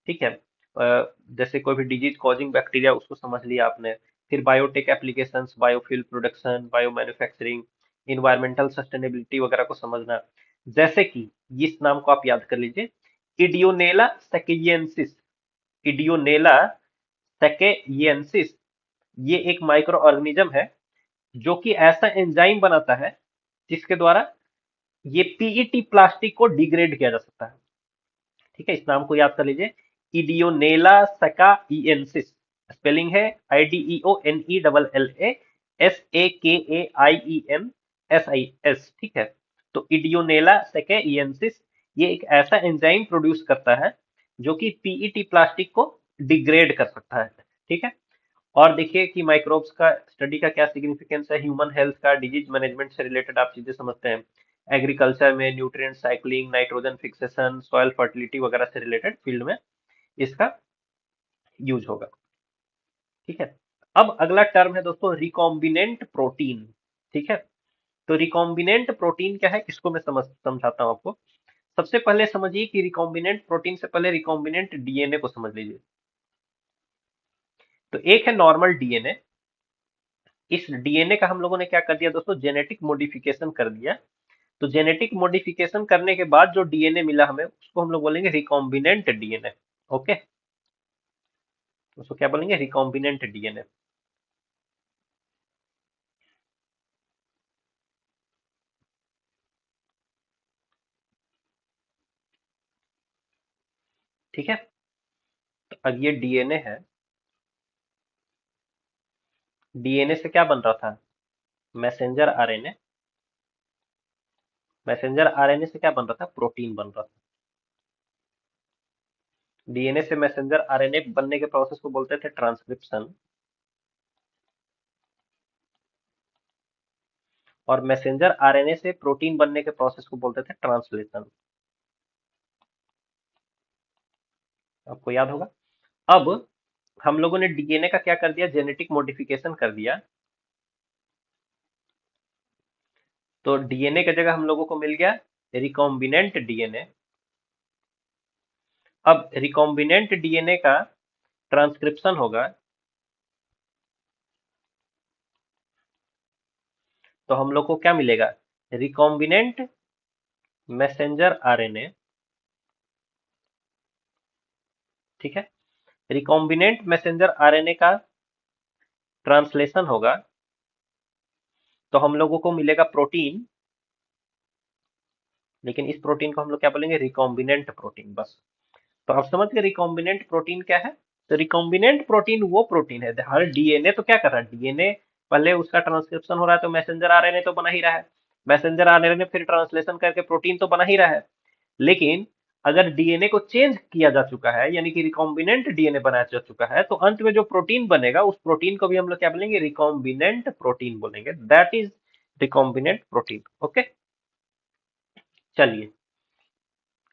ठीक है, जैसे कोई भी डिजीज कॉजिंग बैक्टीरिया उसको समझ लिया आपने। फिर biotech applications, biofuel production, bio manufacturing, environmental sustainability वगैरह को समझना। जैसे कि इस नाम को आप याद कर लीजिए, इडियोनेला सैकेयेंसिस। इडियोनेला सैकेयेंसिस ये एक माइक्रो ऑर्गेनिज्म है जो कि ऐसा एंजाइम बनाता है जिसके द्वारा ये पीईटी प्लास्टिक को डिग्रेड किया जा सकता है। ठीक है, इस नाम को याद कर लीजिए, इडियोनेला सैकाइएंसिस। स्पेलिंग है IDEONESSAKAIENSIS। ठीक है, तो इडियोनेला सैकाइएंसिस ये एक ऐसा एंजाइम प्रोड्यूस करता है जो कि पीईटी प्लास्टिक को डिग्रेड कर सकता है। ठीक है। और देखिए कि माइक्रोब्स का स्टडी का क्या सिग्निफिकेंस है ह्यूमन हेल्थ का, डिजीज मैनेजमेंट से रिलेटेड आप चीजें समझते हैं, एग्रीकल्चर में nutrient cycling, nitrogen fixation, soil fertility वगैरह से रिलेटेड फील्ड में इसका यूज होगा। ठीक है। अब अगला टर्म है दोस्तों रिकॉम्बिनेंट प्रोटीन। ठीक है, तो रिकॉम्बिनेंट प्रोटीन क्या है, इसको मैं समझाता हूं आपको। सबसे पहले समझिए कि रिकॉम्बिनेंट प्रोटीन से पहले रिकॉम्बिनेंट डीएनए को समझ लीजिए। तो एक है नॉर्मल डीएनए। इस डीएनए का हम लोगों ने क्या कर दिया दोस्तों, जेनेटिक मॉडिफिकेशन कर दिया। तो जेनेटिक मॉडिफिकेशन करने के बाद जो डीएनए मिला हमें, उसको हम लोग बोलेंगे रिकॉम्बिनेंट डीएनए। ओके, उसको क्या बोलेंगे? Recombinant DNA. ठीक है, तो अब ये डीएनए है, डीएनए से क्या बन रहा था? Messenger RNA. मैसेंजर आरएनए से क्या बन रहा था? प्रोटीन बन रहा था। डीएनए से मैसेंजर आरएनए बनने के प्रोसेस को बोलते थे ट्रांसक्रिप्शन, और मैसेंजर आरएनए से प्रोटीन बनने के प्रोसेस को बोलते थे ट्रांसलेशन। आपको याद होगा। अब हम लोगों ने डीएनए का क्या कर दिया? जेनेटिक मॉडिफिकेशन कर दिया। तो डीएनए की जगह हम लोगों को मिल गया रिकॉम्बिनेंट डीएनए। अब रिकॉम्बिनेंट डीएनए का ट्रांसक्रिप्शन होगा, तो हम लोग को क्या मिलेगा? Recombinant messenger RNA. ठीक है, रिकॉम्बिनेंट मैसेंजर आरएनए का ट्रांसलेशन होगा तो हम लोगों को मिलेगा प्रोटीन, लेकिन इस प्रोटीन को हम लोग क्या बोलेंगे? रिकॉम्बिनेंट प्रोटीन, बस। तो आप समझ गए रिकॉम्बिनेंट प्रोटीन क्या है? तो रिकॉम्बिनेंट प्रोटीन वो प्रोटीन है, हर डीएनए तो क्या कर रहा है? डीएनए पहले उसका ट्रांसक्रिप्शन हो रहा है तो मैसेंजर आरएनए तो बना ही रहा है, मैसेंजर आरएनए फिर ट्रांसलेशन करके प्रोटीन तो बना ही रहा है। लेकिन अगर डीएनए को चेंज किया जा चुका है, यानी कि रिकॉम्बिनेंट डीएनए बनाया जा चुका है, तो अंत में जो प्रोटीन बनेगा उस प्रोटीन को भी हम लोग क्या बोलेंगे? रिकॉम्बिनेंट प्रोटीन बोलेंगे। That is recombinant protein. Okay, चलिए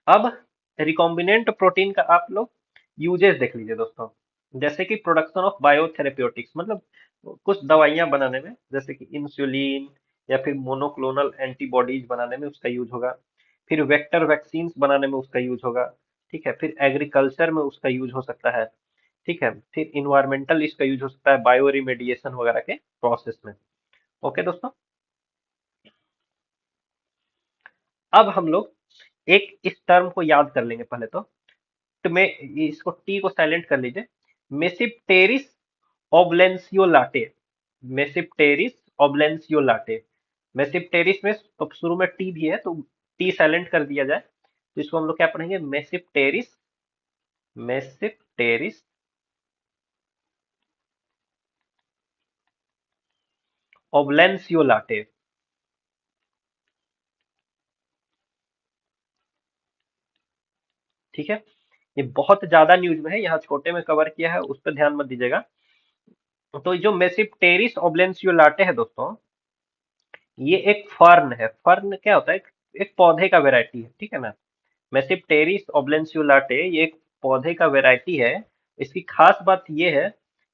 अब रिकॉम्बिनेंट प्रोटीन का आप लोग यूजेस देख लीजिए दोस्तों। जैसे कि प्रोडक्शन ऑफ बायोथेरेप्यूटिक्स, मतलब कुछ दवाइयां बनाने में, जैसे कि इंसुलिन या फिर मोनोक्लोनल एंटीबॉडीज बनाने में उसका यूज होगा। फिर वेक्टर वैक्सीन्स बनाने में उसका यूज होगा। ठीक है, फिर एग्रीकल्चर में उसका यूज हो सकता है। ठीक है, फिर इन्वायरमेंटल इसका यूज हो सकता है बायो रिमेडिएशन वगैरह के प्रोसेस में। ओके दोस्तों, अब हम लोग एक इस टर्म को याद कर लेंगे पहले तो मैं इसको टी को साइलेंट कर लीजिए। मेसिप्टेरिस ओब्लेंसियोलाटे, मेसिप्टेरिस ओब्लेंसियोलाटे। मेसिप्टेरिस में तो शुरू में टी भी है तो टी साइलेंट कर दिया जाए, तो इसको हम लोग क्या पढ़ेंगे? मेसिप्टेरिस, मेसिप्टेरिस ओब्लेंसियोलाटे। ठीक है, ये बहुत ज्यादा न्यूज में है, यहाँ छोटे में कवर किया है, उस पर ध्यान मत दीजिएगा। तो जो मेसिप्टेरिस ओब्लेंसियोलाटे है दोस्तों, ये एक फर्न है। फर्न क्या होता है? एक पौधे का वेराइटी है, ठीक है ना। मेसिप्टेरिस ओब्लेंसियोलाटे ये एक पौधे का वेराइटी है। इसकी खास बात ये है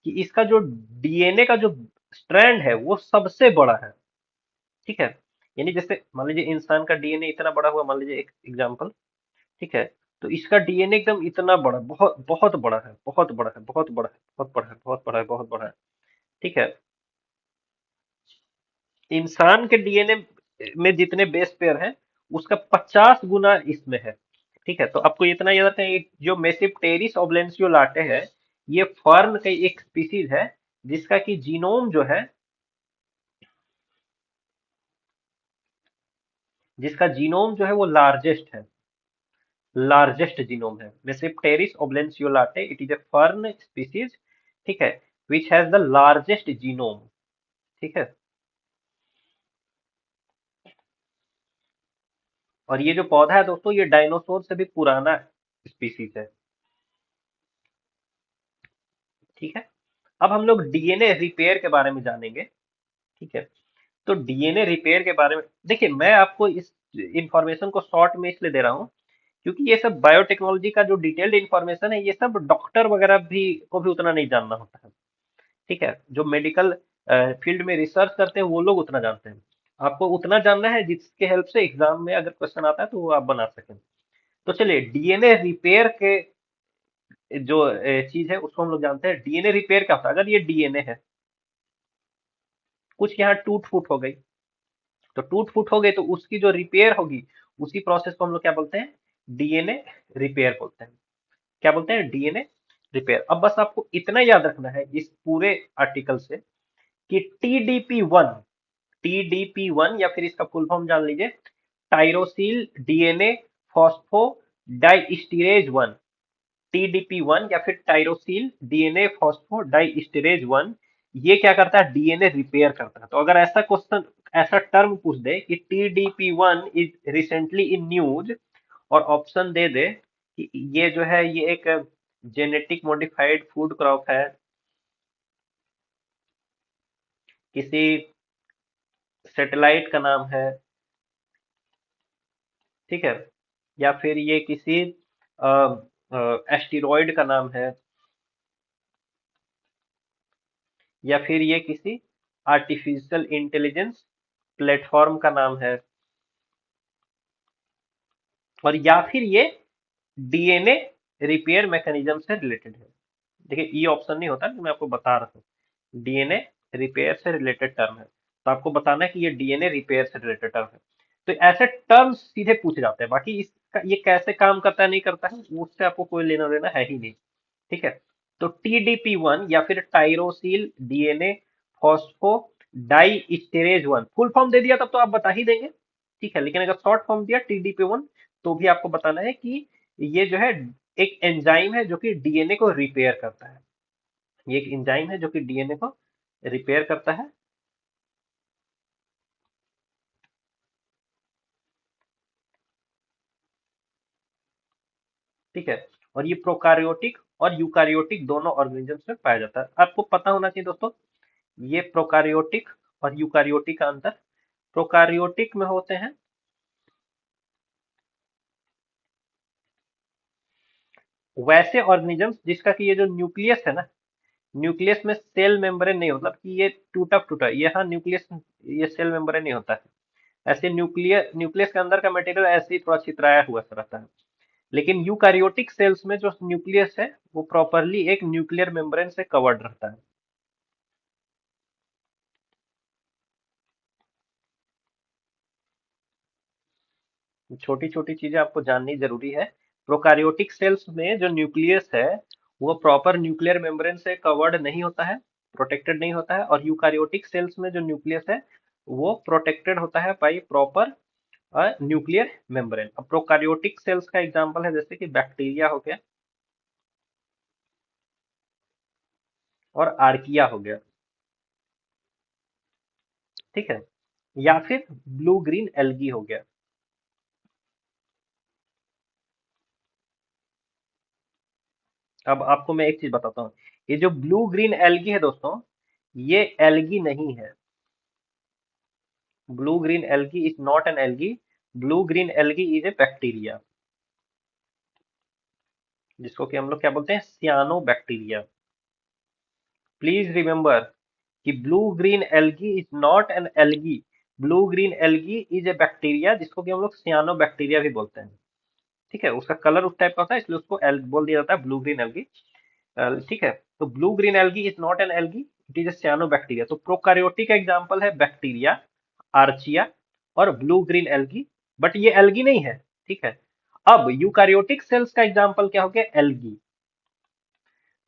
कि इसका जो डीएनए का जो स्ट्रैंड है वो सबसे बड़ा है। ठीक है, यानी जैसे मान लीजिए इंसान का डीएनए इतना बड़ा हुआ, मान लीजिए एक एग्जांपल। ठीक है, तो इसका डीएनए एकदम इतना बड़ा, बहुत बहुत बड़ा है, बहुत बड़ा है, बहुत बड़ा है, बहुत बड़ा है, बहुत बड़ा है, बहुत बड़ा है। ठीक है, इंसान के डीएनए में जितने बेस पेयर हैं उसका 50 गुना इसमें है। ठीक है, तो आपको इतना याद रखना है, जो मेसिप्टेरिस ओब्लेंसियोलाटे है, ये फर्न का एक स्पीसीज है जिसका कि जीनोम जो है, जिसका जीनोम जो है वो लार्जेस्ट है, लार्जेस्ट जीनोम है। Tmesipteris oblanceolata it is a fern species, ठीक है, which has the largest genome. ठीक है, और ये जो पौधा है दोस्तों, ये डायनासोर से भी पुराना स्पीसीज है। ठीक है, अब हम लोग डीएनए रिपेयर के बारे में जानेंगे। ठीक है, तो डीएनए रिपेयर के बारे में देखिए, मैं आपको इस इंफॉर्मेशन को शॉर्ट में इसलिए दे रहा हूँ क्योंकि ये सब बायोटेक्नोलॉजी का जो डिटेल्ड इंफॉर्मेशन है, ये सब डॉक्टर वगैरह भी को भी उतना नहीं जानना होता है। ठीक है, जो मेडिकल फील्ड में रिसर्च करते हैं वो लोग उतना जानते हैं। आपको उतना जानना है जिसके हेल्प से एग्जाम में अगर क्वेश्चन आता है तो वो आप बना सकें। तो चलिए, डीएनए रिपेयर के जो चीज है उसको हम लोग जानते हैं। डीएनए रिपेयर क्या होता है? अगर ये डीएनए है, कुछ यहाँ टूट फूट हो गई, तो टूट फूट हो गई तो उसकी जो रिपेयर होगी, उसी प्रोसेस को हम लोग क्या बोलते हैं? डीएनए रिपेयर बोलते हैं। क्या बोलते हैं? DNA repair. अब बस आपको इतना याद रखना है इस पूरे आर्टिकल से कि टीडीपी 1, टीडीपी 1 या फिर इसका फुल फॉर्म जान लीजिए, टायरोसिल डीएनए फॉस्फो डाइस्टीरेज 1। टीडीपी 1 या फिर टायरोसिल डीएनए फॉस्फो डाइस्टीरेज 1, ये क्या करता है? डीएनए रिपेयर करता है। तो अगर ऐसा क्वेश्चन, ऐसा टर्म पूछ दे कि TDP 1 is recently in news, और ऑप्शन दे दे कि ये जो है ये एक जेनेटिक मॉडिफाइड फूड क्रॉप है, किसी सैटेलाइट का नाम है, ठीक है, या फिर ये किसी एस्टेरॉइड का नाम है, या फिर ये किसी आर्टिफिशियल इंटेलिजेंस प्लेटफॉर्म का नाम है, और या फिर ये डीएनए रिपेयर मैकेनिज्म से रिलेटेड है। देखिए, ये ऑप्शन नहीं होता कि मैं आपको बता रहा हूँ, डीएनए रिपेयर से रिलेटेड टर्म है। तो आपको बताना है कि ये डीएनए रिपेयर से रिलेटेड टर्म है। तो ऐसे टर्म्स सीधे पूछे जाते हैं, बाकी इसका ये कैसे काम करता है नहीं करता है उससे आपको कोई लेना देना है ही नहीं। ठीक है। तो TDP1 या फिर tyrosyl DNA phospho di one, full form दे दिया तब तो आप बता ही देंगे। ठीक है, लेकिन अगर शॉर्ट फॉर्म दिया TDP1 तो भी आपको बताना है कि ये जो है एक एंजाइम है जो कि डीएनए को रिपेयर करता है। ये एक एंजाइम है जो कि डीएनए को रिपेयर करता है। ठीक है। और ये प्रोकारियोटिक और यूकारियोटिक दोनों ऑर्गेनिजम्स में पाया जाता है। आपको पता होना चाहिए दोस्तों ये प्रोकारियोटिक और यूकारियोटिक का अंतर। प्रोकारियोटिक में होते हैं वैसे ऑर्गेनिजम्स जिसका कि ये जो न्यूक्लियस है ना, न्यूक्लियस में सेल मेम्ब्रेन नहीं होता, कि ये टूटा टूटा यहाँ न्यूक्लियस, ये सेल मेम्ब्रेन नहीं होता है। ऐसे न्यूक्लियर न्यूक्लियस के अंदर का मटेरियल ऐसे ही थोड़ा छितराया हुआ सा रहता है। लेकिन यूकारियोटिक सेल्स में जो न्यूक्लियस है वो प्रॉपरली एक न्यूक्लियर मेम्ब्रेन से कवर्ड रहता है। छोटी छोटी चीजें आपको जाननी जरूरी है। प्रोकैरियोटिक सेल्स में जो न्यूक्लियस है वो प्रॉपर न्यूक्लियर मेम्ब्रेन से कवर्ड नहीं होता है, प्रोटेक्टेड नहीं होता है। और यूकारियोटिक सेल्स में जो न्यूक्लियस है वो प्रोटेक्टेड होता है बाई प्रॉपर न्यूक्लियर मेम्ब्रेन। अब प्रोकैरियोटिक सेल्स का एग्जांपल है जैसे कि बैक्टीरिया हो गया और आर्किया हो गया। ठीक है। या फिर ब्लू ग्रीन एल्गी हो गया। अब आपको मैं एक चीज बताता हूँ, ये जो ब्लू ग्रीन एल्गी है दोस्तों, ये एल्गी नहीं है। Blue green algae is not an algae. Blue green algae is a bacteria, जिसको कि हम लोग क्या बोलते हैं, सियानो बैक्टीरिया। प्लीज रिमेंबर कि blue green algae is not an algae. Blue green algae is a bacteria जिसको कि हम लोग सियानो बैक्टीरिया भी बोलते हैं। ठीक है, उसका कलर उस टाइप का होता है इसलिए उसको एल बोल दिया जाता है ब्लू ग्रीन एल्गी। ठीक है। तो blue green algae is not an algae, it is a cyano bacteria. तो प्रोकैरियोटिक एग्जांपल है बैक्टीरिया, आर्चिया और ब्लू ग्रीन एल्गी। बट ये एल्गी नहीं है। ठीक है। अब यूकारियोटिक सेल्स का एग्जांपल क्या हो गया, एल्गी।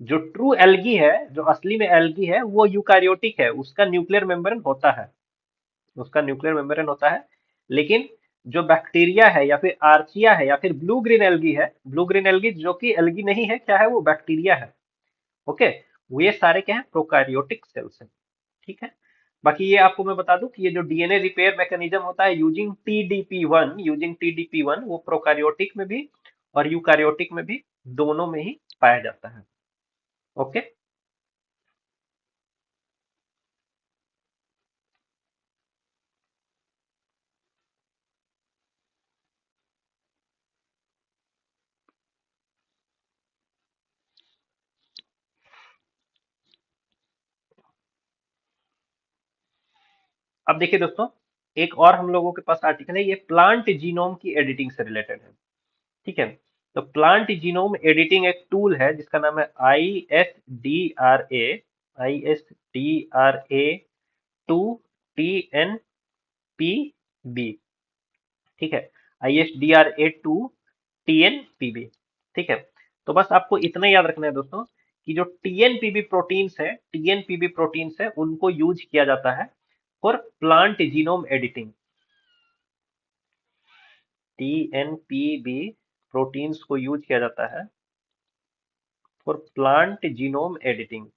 जो ट्रू एल्गी है, जो असली में एल्गी है वो यूकारियोटिक है, उसका न्यूक्लियर मेम्ब्रेन होता है, उसका न्यूक्लियर मेम्ब्रेन होता है। लेकिन जो बैक्टीरिया है या फिर आर्चिया है या फिर ब्लू ग्रीन एल्गी है, ब्लू ग्रीन एल्गी जो कि एल्गी नहीं है, क्या है वो बैक्टीरिया है। ओके। वो ये सारे क्या है, प्रोकैरियोटिक सेल्स है। ठीक है। बाकी ये आपको मैं बता दूं कि ये जो डीएनए रिपेयर मैकेनिज्म होता है यूजिंग टीडीपी वन वो प्रोकैरियोटिक में भी और यूकैरियोटिक में भी दोनों में ही पाया जाता है। ओके। अब देखिए दोस्तों, एक और हम लोगों के पास आर्टिकल है, ये प्लांट जीनोम की एडिटिंग से रिलेटेड है। ठीक है। तो प्लांट जीनोम एडिटिंग एक टूल है जिसका नाम है ISDRA 2TNPB। ठीक है, ISDRA 2 TNPB। ठीक है। तो बस आपको इतना याद रखना है दोस्तों कि जो टीएनपीबी प्रोटीन्स है उनको यूज किया जाता है for plant genome editing. TnpB proteins को यूज किया जाता है फॉर प्लांट जीनोम एडिटिंग।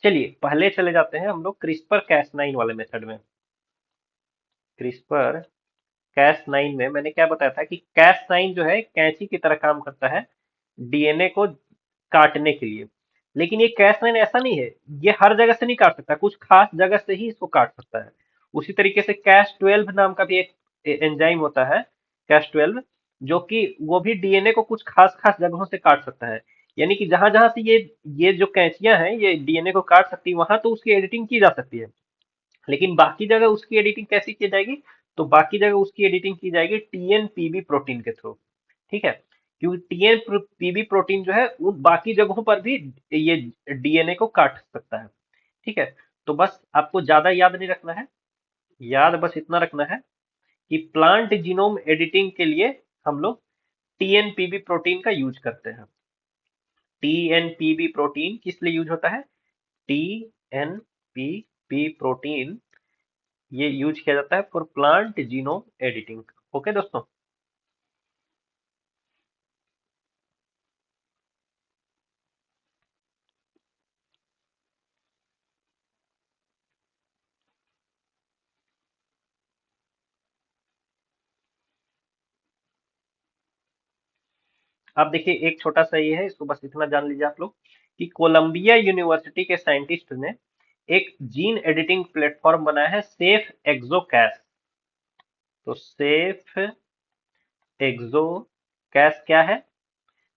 चलिए पहले चले जाते हैं हम लोग क्रिस्पर कैस9 वाले मेथड में। क्रिस्पर कैस9 में मैंने क्या बताया था कि कैस9 जो है कैंची की तरह काम करता है डीएनए को काटने के लिए। लेकिन ये कैस9 ऐसा नहीं है, ये हर जगह से नहीं काट सकता, कुछ खास जगह से ही इसको काट सकता है। उसी तरीके से कैस12 नाम का भी एक एंजाइम होता है, कैस12, जो कि वो भी डीएनए को कुछ खास खास जगहों से काट सकता है। यानी कि जहां जहां से ये जो कैंचियां हैं ये डीएनए को काट सकती है वहां तो उसकी एडिटिंग की जा सकती है। लेकिन बाकी जगह उसकी एडिटिंग कैसी की जाएगी, तो बाकी जगह उसकी एडिटिंग की जाएगी टीएनपीबी प्रोटीन के थ्रू। ठीक है। क्योंकि टीएनपीबी प्रोटीन जो है उन बाकी जगहों पर भी ये डीएनए को काट सकता है। ठीक है, तो बस आपको ज्यादा याद नहीं रखना है, याद बस इतना रखना है कि प्लांट जीनोम एडिटिंग के लिए हम लोग टीएनपीबी प्रोटीन का यूज करते हैं। टीएनपीबी प्रोटीन किस लिए यूज होता है? टीएनपीबी प्रोटीन ये यूज किया जाता है for plant genome editing. Okay दोस्तों। आप देखिए एक छोटा सा ये है, इसको बस इतना जान लीजिए आप लोग कि कोलंबिया यूनिवर्सिटी के साइंटिस्ट ने एक जीन एडिटिंग प्लेटफॉर्म बनाया है, सेफ एक्सोकैस। तो सेफ एक्सोकैस क्या है?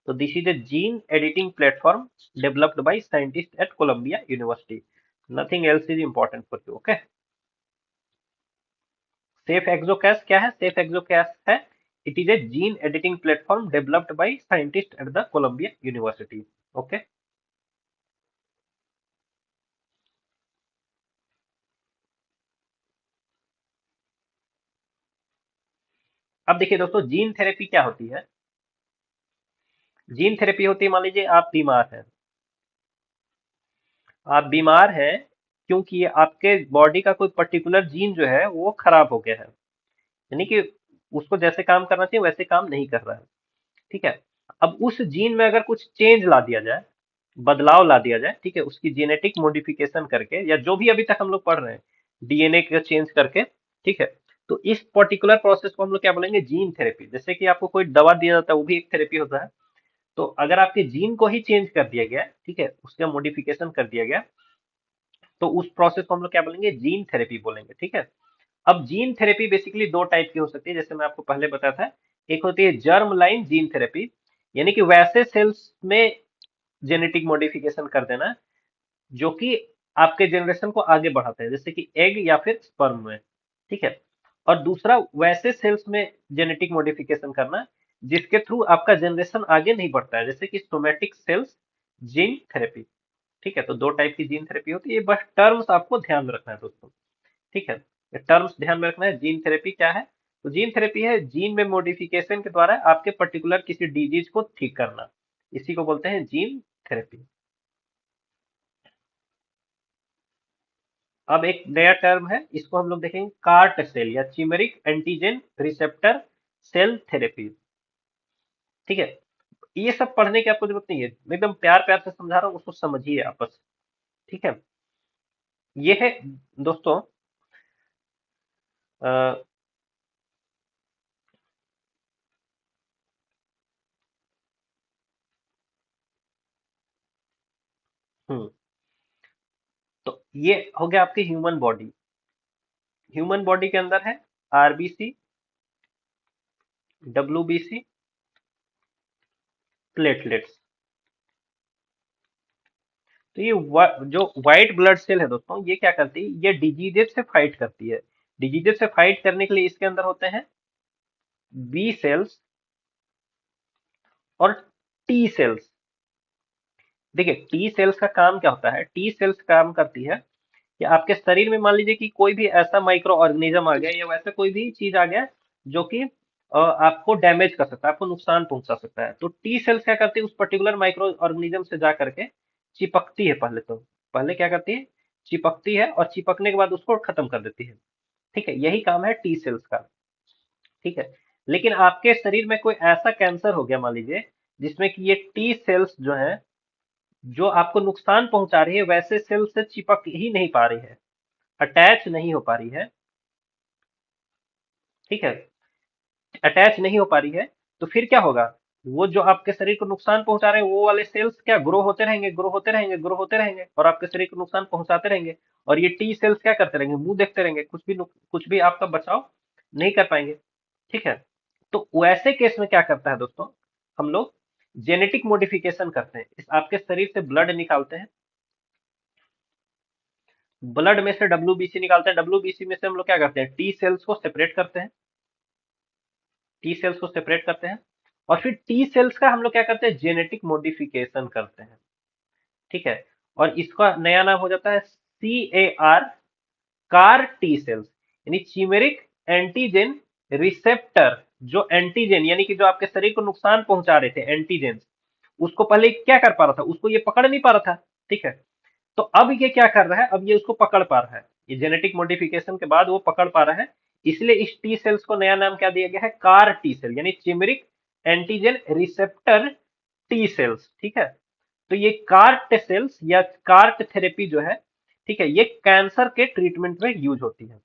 तो this is a gene editing platform developed by scientists at Columbia University. Nothing else is important for you. Okay. Safe Exocast क्या है? Safe Exocast है it is a gene editing platform developed by scientists at the Columbia University. Okay. अब देखिए दोस्तों, gene therapy क्या होती है? Gene therapy होती है, मान लीजिए आप बीमार हैं, आप बीमार हैं क्योंकि आपके बॉडी का कोई पर्टिकुलर जीन जो है वो खराब हो गया है, यानी कि उसको जैसे काम करना चाहिए वैसे काम नहीं कर रहा है। ठीक है, अब उस जीन में अगर कुछ चेंज ला दिया जाए, बदलाव ला दिया जाए, ठीक है, उसकी जेनेटिक मॉडिफिकेशन करके या जो भी अभी तक हम लोग पढ़ रहे हैं डीएनए का चेंज करके, ठीक है, तो इस पर्टिकुलर प्रोसेस को हम लोग क्या बोलेंगे? Gene therapy. जैसे कि आपको कोई दवा दिया जाता है वो भी एक थेरेपी होता है। तो अगर आपके जीन को ही चेंज कर दिया गया, ठीक है, उसका मॉडिफिकेशन कर दिया गया, तो उस प्रोसेस को हम लोग क्या बोलेंगे? जीन थेरेपी बोलेंगे। ठीक है, अब जीन थेरेपी बेसिकली दो टाइप की हो सकती है, जैसे मैं आपको पहले बताया था। एक होती है जर्म लाइन जीन थेरेपी, यानी कि वैसे सेल्स में जेनेटिक मॉडिफिकेशन कर देना जो कि आपके जनरेशन को आगे बढ़ाते हैं, जैसे कि एग या फिर स्पर्म में। ठीक है, और दूसरा वैसे सेल्स में जेनेटिक मॉडिफिकेशन करना जिसके थ्रू आपका जनरेशन आगे नहीं बढ़ता है, जैसे कि सोमेटिक सेल्स जीन थेरेपी। ठीक है, तो दो टाइप की जीन थेरेपी होती है, बस टर्म्स आपको ध्यान में रखना है दोस्तों। ठीक है, ये टर्म्स ध्यान में रखना है। जीन थेरेपी क्या है? तो जीन थेरेपी है जीन में मॉडिफिकेशन के द्वारा आपके पर्टिकुलर किसी डिजीज को ठीक करना, इसी को बोलते हैं जीन थेरेपी। अब एक नया टर्म है, इसको हम लोग देखेंगे कार्ट सेल या चिमेरिक एंटीजन रिसेप्टर सेल थेरेपी। ठीक है, ये सब पढ़ने की आपको जरूरत नहीं है, मैं एकदम प्यार प्यार से समझा रहा हूँ, उसको समझिए आप बस। ठीक है, ये है दोस्तों। अ, हम्म, तो ये हो गया आपकी ह्यूमन बॉडी। ह्यूमन बॉडी के अंदर है आरबीसी, डब्ल्यूबीसी, प्लेटलेट्स। तो ये जो व्हाइट ब्लड सेल है दोस्तों, ये क्या करती है? ये डिजीजेस से फाइट करती है। डिजीजेस से फाइट करने के लिए इसके अंदर होते हैं बी सेल्स और टी सेल्स। देखिए टी सेल्स का काम क्या होता है? टी सेल्स काम करती है कि आपके शरीर में मान लीजिए कि कोई भी ऐसा माइक्रो ऑर्गेनिज्म आ गया या वैसा कोई भी चीज आ गया जो कि आपको डैमेज कर सकता है, आपको नुकसान पहुंचा सकता है, तो टी सेल्स क्या करती है? उस पर्टिकुलर माइक्रो ऑर्गेनिज्म से जा करके चिपकती है। पहले तो पहले क्या करती है? चिपकती है, और चिपकने के बाद उसको खत्म कर देती है। ठीक है, यही काम है टी सेल्स का। ठीक है, लेकिन आपके शरीर में कोई ऐसा कैंसर हो गया मान लीजिए जिसमें कि ये टी सेल्स जो है, जो आपको नुकसान पहुंचा रही है, वैसे सेल से चिपक ही नहीं पा रही है, अटैच नहीं हो पा रही है। ठीक है, अटैच नहीं हो पा रही है, तो फिर क्या होगा? वो जो आपके शरीर को नुकसान पहुंचा रहे हैं वो वाले सेल्स क्या ग्रो होते रहेंगे, ग्रो होते रहेंगे, ग्रो होते रहेंगे, और आपके शरीर को नुकसान पहुंचाते रहेंगे। और ये टी सेल्स क्या करते रहेंगे? मुंह देखते रहेंगे, कुछ भी आपका बचाव नहीं कर पाएंगे। ठीक है, तो वैसे केस में क्या करता है दोस्तों? हम लोग जेनेटिक मॉडिफिकेशन करते हैं, इस आपके शरीर से ब्लड निकालते हैं, ब्लड में से डब्ल्यूबीसी निकालते हैं, डब्ल्यूबीसी में से हम लोग क्या करते हैं? टी सेल्स को सेपरेट करते हैं, टी सेल्स को सेपरेट करते हैं, और फिर टी सेल्स का हम लोग क्या करते हैं, जेनेटिक मॉडिफिकेशन करते हैं। ठीक है, और इसका नया नाम हो जाता है CAR, कार टी सेल्स, यानी चिमेरिक एंटीजन रिसेप्टर। जो एंटीजन यानी कि जो आपके शरीर को नुकसान पहुंचा रहे थे एंटीजन, उसको पहले क्या कर पा रहा था, उसको ये पकड़ नहीं पा रहा था। ठीक है, तो अब ये क्या कर रहा है, अब ये उसको पकड़ पा रहा है, ये जेनेटिक मॉडिफिकेशन के बाद वो पकड़ पा रहा है। इसलिए इस टी सेल्स को नया नाम क्या दिया गया है, कार टी सेल, यानी चिमेरिक एंटीजन रिसेप्टर टी सेल्स। ठीक है, तो ये कार्ट सेल्स या कार्ट थेरेपी जो है, ठीक है, ये कैंसर के ट्रीटमेंट में यूज होती है।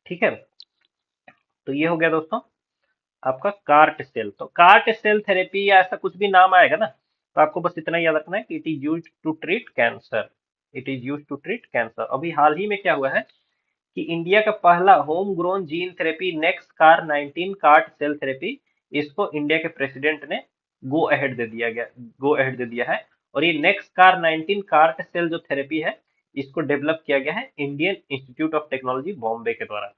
ठीक है, तो ये हो गया दोस्तों आपका कार्ट सेल। तो कार्ट सेल थेरेपी या ऐसा कुछ भी नाम आएगा ना, तो आपको बस इतना याद रखना है कि it is use to treat cancer. It is use to treat cancer. अभी हाल ही में क्या हुआ है कि इंडिया का पहला home grown gene therapy next CAR 19 CART cell therapy, इसको इंडिया के प्रेसिडेंट ने गो अहेड दे दिया है। और ये नेक्स्ट कार 19 कार्ट सेल जो थेरेपी है, इसको डेवलप किया गया है Indian Institute of Technology Bombay के द्वारा।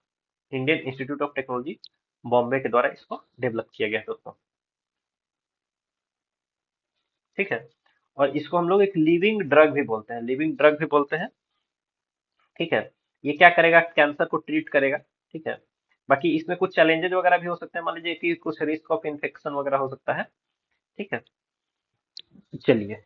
Indian Institute of Technology Bombay के द्वारा इसको डेवलप किया गया है दोस्तों। ठीक है, और इसको हम लोग एक लिविंग ड्रग भी बोलते हैं, लिविंग ड्रग भी बोलते हैं। ठीक है, ये क्या करेगा, कैंसर को ट्रीट करेगा। ठीक है, बाकी इसमें कुछ चैलेंजेस वगैरह भी हो सकते हैं, मान लीजिए कि कुछ रिस्क ऑफ इन्फेक्शन वगैरह हो सकता है। ठीक है, चलिए।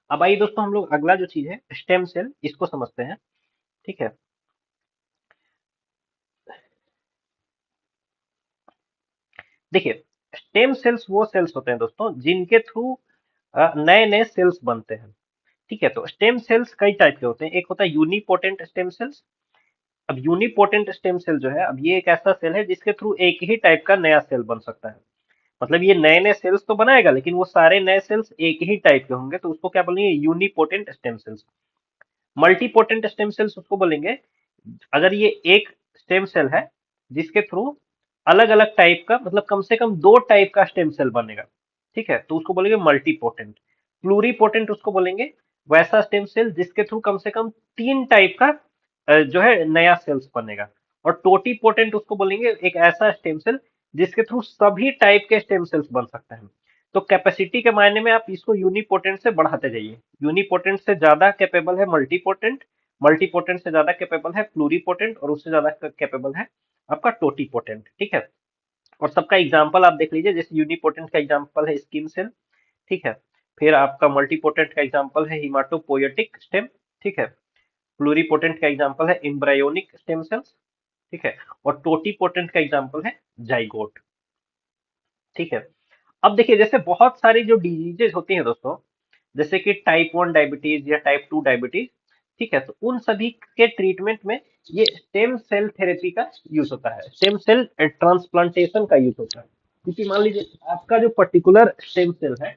अब आइए दोस्तों, हम लोग अगला जो चीज है स्टेम सेल, इसको समझते हैं। ठीक है, देखिए, स्टेम सेल्स वो सेल्स होते हैं दोस्तों जिनके थ्रू नए नए सेल्स बनते हैं। ठीक है, तो स्टेम सेल्स कई टाइप के होते हैं। एक होता है यूनिपोटेंट स्टेम सेल्स। अब यूनिपोटेंट स्टेम सेल जो है, अब ये एक ऐसा सेल है जिसके थ्रू एक ही टाइप का नया सेल बन सकता है। मतलब ये नए नए सेल्स तो बनाएगा, लेकिन वो सारे नए सेल्स एक ही टाइप के होंगे, तो उसको क्या बोलेंगे, unipotent stem cells. Multipotent stem cells उसको बोलेंगे अगर ये एक स्टेम सेल है जिसके थ्रू अलग अलग टाइप का, मतलब कम से कम दो टाइप का स्टेम सेल बनेगा। ठीक है, तो उसको बोलेंगे मल्टीपोटेंट। प्लूरीपोटेंट उसको बोलेंगे वैसा स्टेम सेल जिसके थ्रू कम से कम तीन टाइप का जो है नया सेल्स बनेगा। और टोटीपोटेंट उसको बोलेंगे एक ऐसा स्टेम सेल जिसके थ्रू सभी टाइप के स्टेम सेल्स बन सकते हैं। तो कैपेसिटी के मायने में आप इसको यूनिपोटेंट से बढ़ाते जाइए। यूनिपोटेंट से ज्यादा कैपेबल है मल्टीपोटेंट, मल्टीपोटेंट से ज्यादा कैपेबल है प्लूरीपोटेंट, और उससे ज्यादा कैपेबल है आपका टोटीपोटेंट। ठीक है, और सबका एग्जांपल आप देख लीजिए, जैसे यूनिपोटेंट का एग्जांपल है स्किन सेल। ठीक है, फिर आपका मल्टीपोटेंट का एग्जांपल है हिमाटोपोएटिक स्टेम। ठीक है, प्लूरीपोटेंट का एग्जांपल है एम्ब्रायोनिक स्टेम सेल्स। ठीक है, और टोटीपोटेंट का एग्जांपल है जाइगोट। ठीक है, अब देखिए, जैसे बहुत सारी जो डिजीजेज होती हैं दोस्तों, जैसे कि टाइप 1 डायबिटीज या टाइप 2 डायबिटीज। ठीक है, तो उन सभी के ट्रीटमेंट में ये स्टेम सेल थेरेपी का यूज होता है, स्टेम सेल ट्रांसप्लांटेशन का यूज होता है। क्योंकि मान लीजिए आपका जो पर्टिकुलर स्टेम सेल है,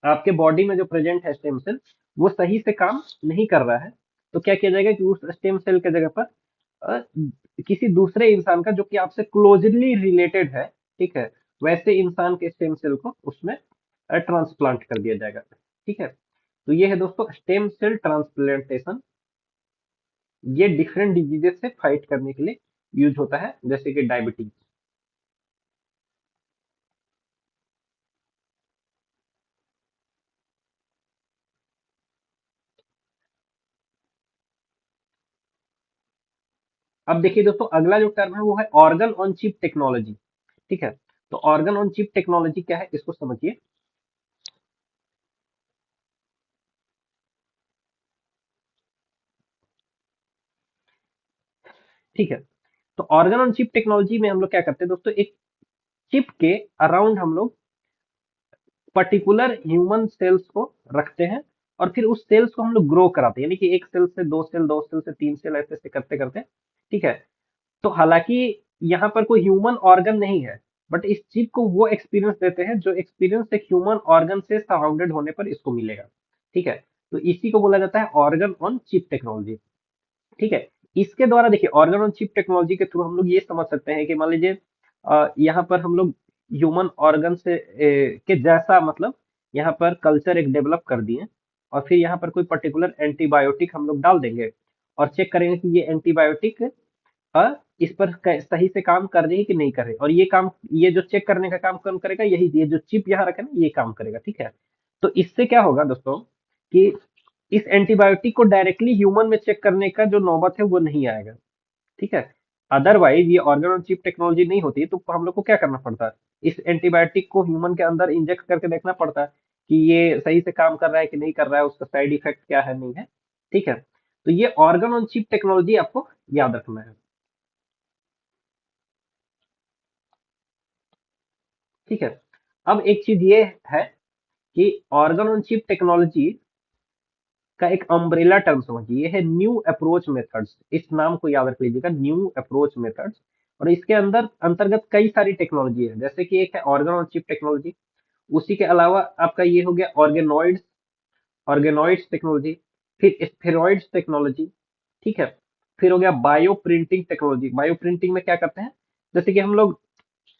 आपके बॉडी में जो प्रेजेंट है स्टेम सेल, वो सही से काम नहीं कर रहा है, तो क्या किया जाएगा कि उस स्टेम सेल के जगह पर अ, किसी दूसरे इंसान का जो कि आपसे क्लोजली रिलेटेड है, ठीक है, वैसे इंसान के स्टेम सेल को उसमें ट्रांसप्लांट कर दिया जाएगा। ठीक है, तो ये है दोस्तों स्टेम सेल ट्रांसप्लांटेशन। ये डिफरेंट डिजीजेस से फाइट करने के लिए यूज होता है, जैसे कि डायबिटीज। अब देखिए दोस्तों, अगला जो टर्म है वो है ऑर्गन ऑन चिप टेक्नोलॉजी। ठीक है, तो ऑर्गन ऑन चिप टेक्नोलॉजी क्या है, इसको समझिए। ठीक है, तो ऑर्गन ऑन चिप टेक्नोलॉजी में हम लोग क्या करते हैं दोस्तों, एक चिप के अराउंड हम लोग पर्टिकुलर ह्यूमन सेल्स को रखते हैं, और फिर उस सेल्स को हम लोग ग्रो कराते हैं, यानी कि एक सेल से दो सेल, दो सेल से तीन सेल, ऐसे ऐसे करते करते। ठीक है, तो हालांकि यहाँ पर कोई ह्यूमन ऑर्गन नहीं है, बट इस चिप को वो एक्सपीरियंस देते हैं जो एक्सपीरियंस एक ह्यूमन ऑर्गन से सराउंडेड होने पर इसको मिलेगा। ठीक है, तो इसी को बोला जाता है ऑर्गन ऑन चिप टेक्नोलॉजी। ठीक है, इसके द्वारा देखिए, ऑर्गन ऑन चिप टेक्नोलॉजी के थ्रू हम लोग ये समझ सकते हैं कि मान लीजिए यहाँ पर हम लोग ह्यूमन ऑर्गन से के जैसा, मतलब यहाँ पर कल्चर एक डेवलप कर दिए, और फिर यहाँ पर कोई पर्टिकुलर एंटीबायोटिक हम लोग डाल देंगे, और चेक करेंगे कि ये एंटीबायोटिक इस पर सही से काम कर रही है कि नहीं कर रही, और ये काम, ये जो चेक करने का काम कौन करेगा, यही ये जो चिप यहाँ रखे ना, ये काम करेगा। ठीक है, तो इससे क्या होगा दोस्तों कि इस एंटीबायोटिक को डायरेक्टली ह्यूमन में चेक करने का जो नौबत है वो नहीं आएगा। ठीक है, अदरवाइज ये ऑर्गन ऑन चिप टेक्नोलॉजी नहीं होती तो हम लोग को क्या करना पड़ता है, इस एंटीबायोटिक को ह्यूमन के अंदर इंजेक्ट करके देखना पड़ता है कि ये सही से काम कर रहा है कि नहीं कर रहा है, उसका साइड इफेक्ट क्या है, नहीं है। ठीक है, तो ये ऑर्गन ऑन चिप टेक्नोलॉजी आपको याद रखना है। ठीक है, अब एक चीज ये है कि ऑर्गन ऑन चिप टेक्नोलॉजी का एक अम्ब्रेला टर्म समझिए, ये है न्यू अप्रोच मेथड्स। इस नाम को याद रख लीजिएगा, न्यू अप्रोच मेथड्स। और इसके अंदर अंतर्गत कई सारी टेक्नोलॉजी है, जैसे कि एक है ऑर्गन ऑन चिप टेक्नोलॉजी, उसी के अलावा आपका ये हो गया ऑर्गेनॉइड्स, ऑर्गेनॉइड्स टेक्नोलॉजी, फिर स्फेरॉइड्स टेक्नोलॉजी। ठीक है, फिर हो गया bio printing technology. Bio printing में क्या करते हैं, जैसे कि हम लोग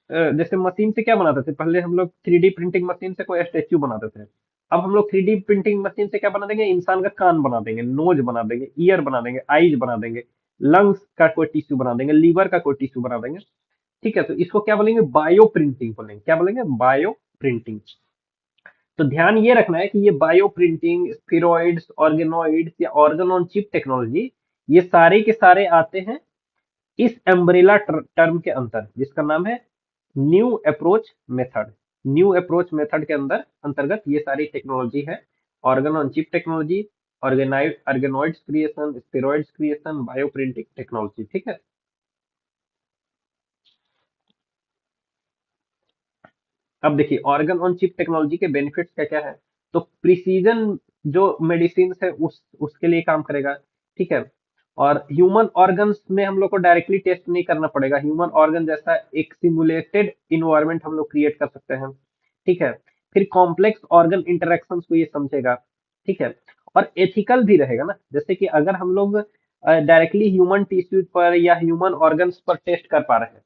जैसे मशीन से क्या बनाते थे, पहले हम लोग 3D प्रिंटिंग मशीन से कोई स्टेच्यू बनाते थे। अब हम लोग 3D प्रिंटिंग मशीन से क्या बना देंगे, इंसान का कान बना देंगे, नोज बना देंगे, ईयर बना देंगे, आईज बना देंगे, लंग्स का कोई टिश्यू बना देंगे, लीवर का कोई टिश्यू बना देंगे। ठीक है, तो इसको क्या बोलेंगे, बायो प्रिंटिंग बोलेंगे। क्या बोलेंगे, बायो प्रिंटिंग। तो ध्यान ये रखना है कि ये बायो प्रिंटिंग, स्टेरॉइड्स, ऑर्गेनॉइड्स या ऑर्गन ऑन चिप टेक्नोलॉजी, ये सारे के सारे आते हैं इस अम्ब्रेला टर्म के अंतर, जिसका नाम है new approach method. New approach method के अंदर अंतर्गत ये सारी टेक्नोलॉजी है, organ on chip technology, organoid organoids creation, steroids creation, bio printing technology. ठीक है, अब देखिए ऑर्गन ऑन चिप टेक्नोलॉजी के बेनिफिट्स क्या क्या है। तो प्रिसीजन जो मेडिसिन है उसके लिए काम करेगा। ठीक है, और ह्यूमन ऑर्गन्स में हम लोग को डायरेक्टली टेस्ट नहीं करना पड़ेगा, ह्यूमन ऑर्गन जैसा एक सिमुलेटेड इन्वायरमेंट हम लोग क्रिएट कर सकते हैं। ठीक है, फिर कॉम्प्लेक्स ऑर्गन इंटरेक्शंस को ये समझेगा। ठीक है, और एथिकल भी रहेगा ना, जैसे कि अगर हम लोग डायरेक्टली ह्यूमन टिश्यूज पर या ह्यूमन ऑर्गन्स पर टेस्ट कर पा रहे हैं,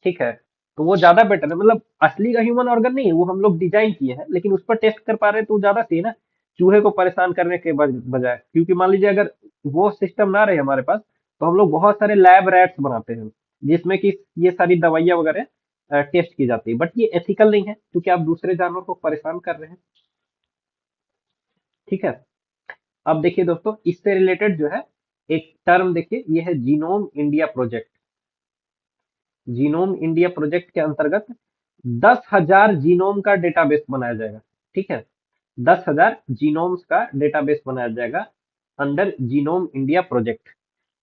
ठीक है, तो वो ज्यादा बेटर है। मतलब असली का ह्यूमन ऑर्गन नहीं है, वो हम लोग डिजाइन किए हैं, लेकिन उस पर टेस्ट कर पा रहे हैं तो वो ज्यादा सही है ना, चूहे को परेशान करने के बजाय। क्योंकि मान लीजिए अगर वो सिस्टम ना रहे हमारे पास, तो हम लोग बहुत सारे लैब रैट्स बनाते हैं जिसमें कि ये सारी दवाइयाँ वगैरह टेस्ट की जाती है, बट ये एथिकल नहीं है क्योंकि आप दूसरे जानवर को परेशान कर रहे हैं। ठीक है, अब देखिए दोस्तों, इससे रिलेटेड जो है एक टर्म देखिए, ये है genome India project. Genome India project के अंतर्गत 10,000 जीनोम का डेटाबेस बनाया जाएगा। ठीक है, 10,000 जीनोम्स का डेटाबेस बनाया जाएगा अंडर जीनोम इंडिया प्रोजेक्ट।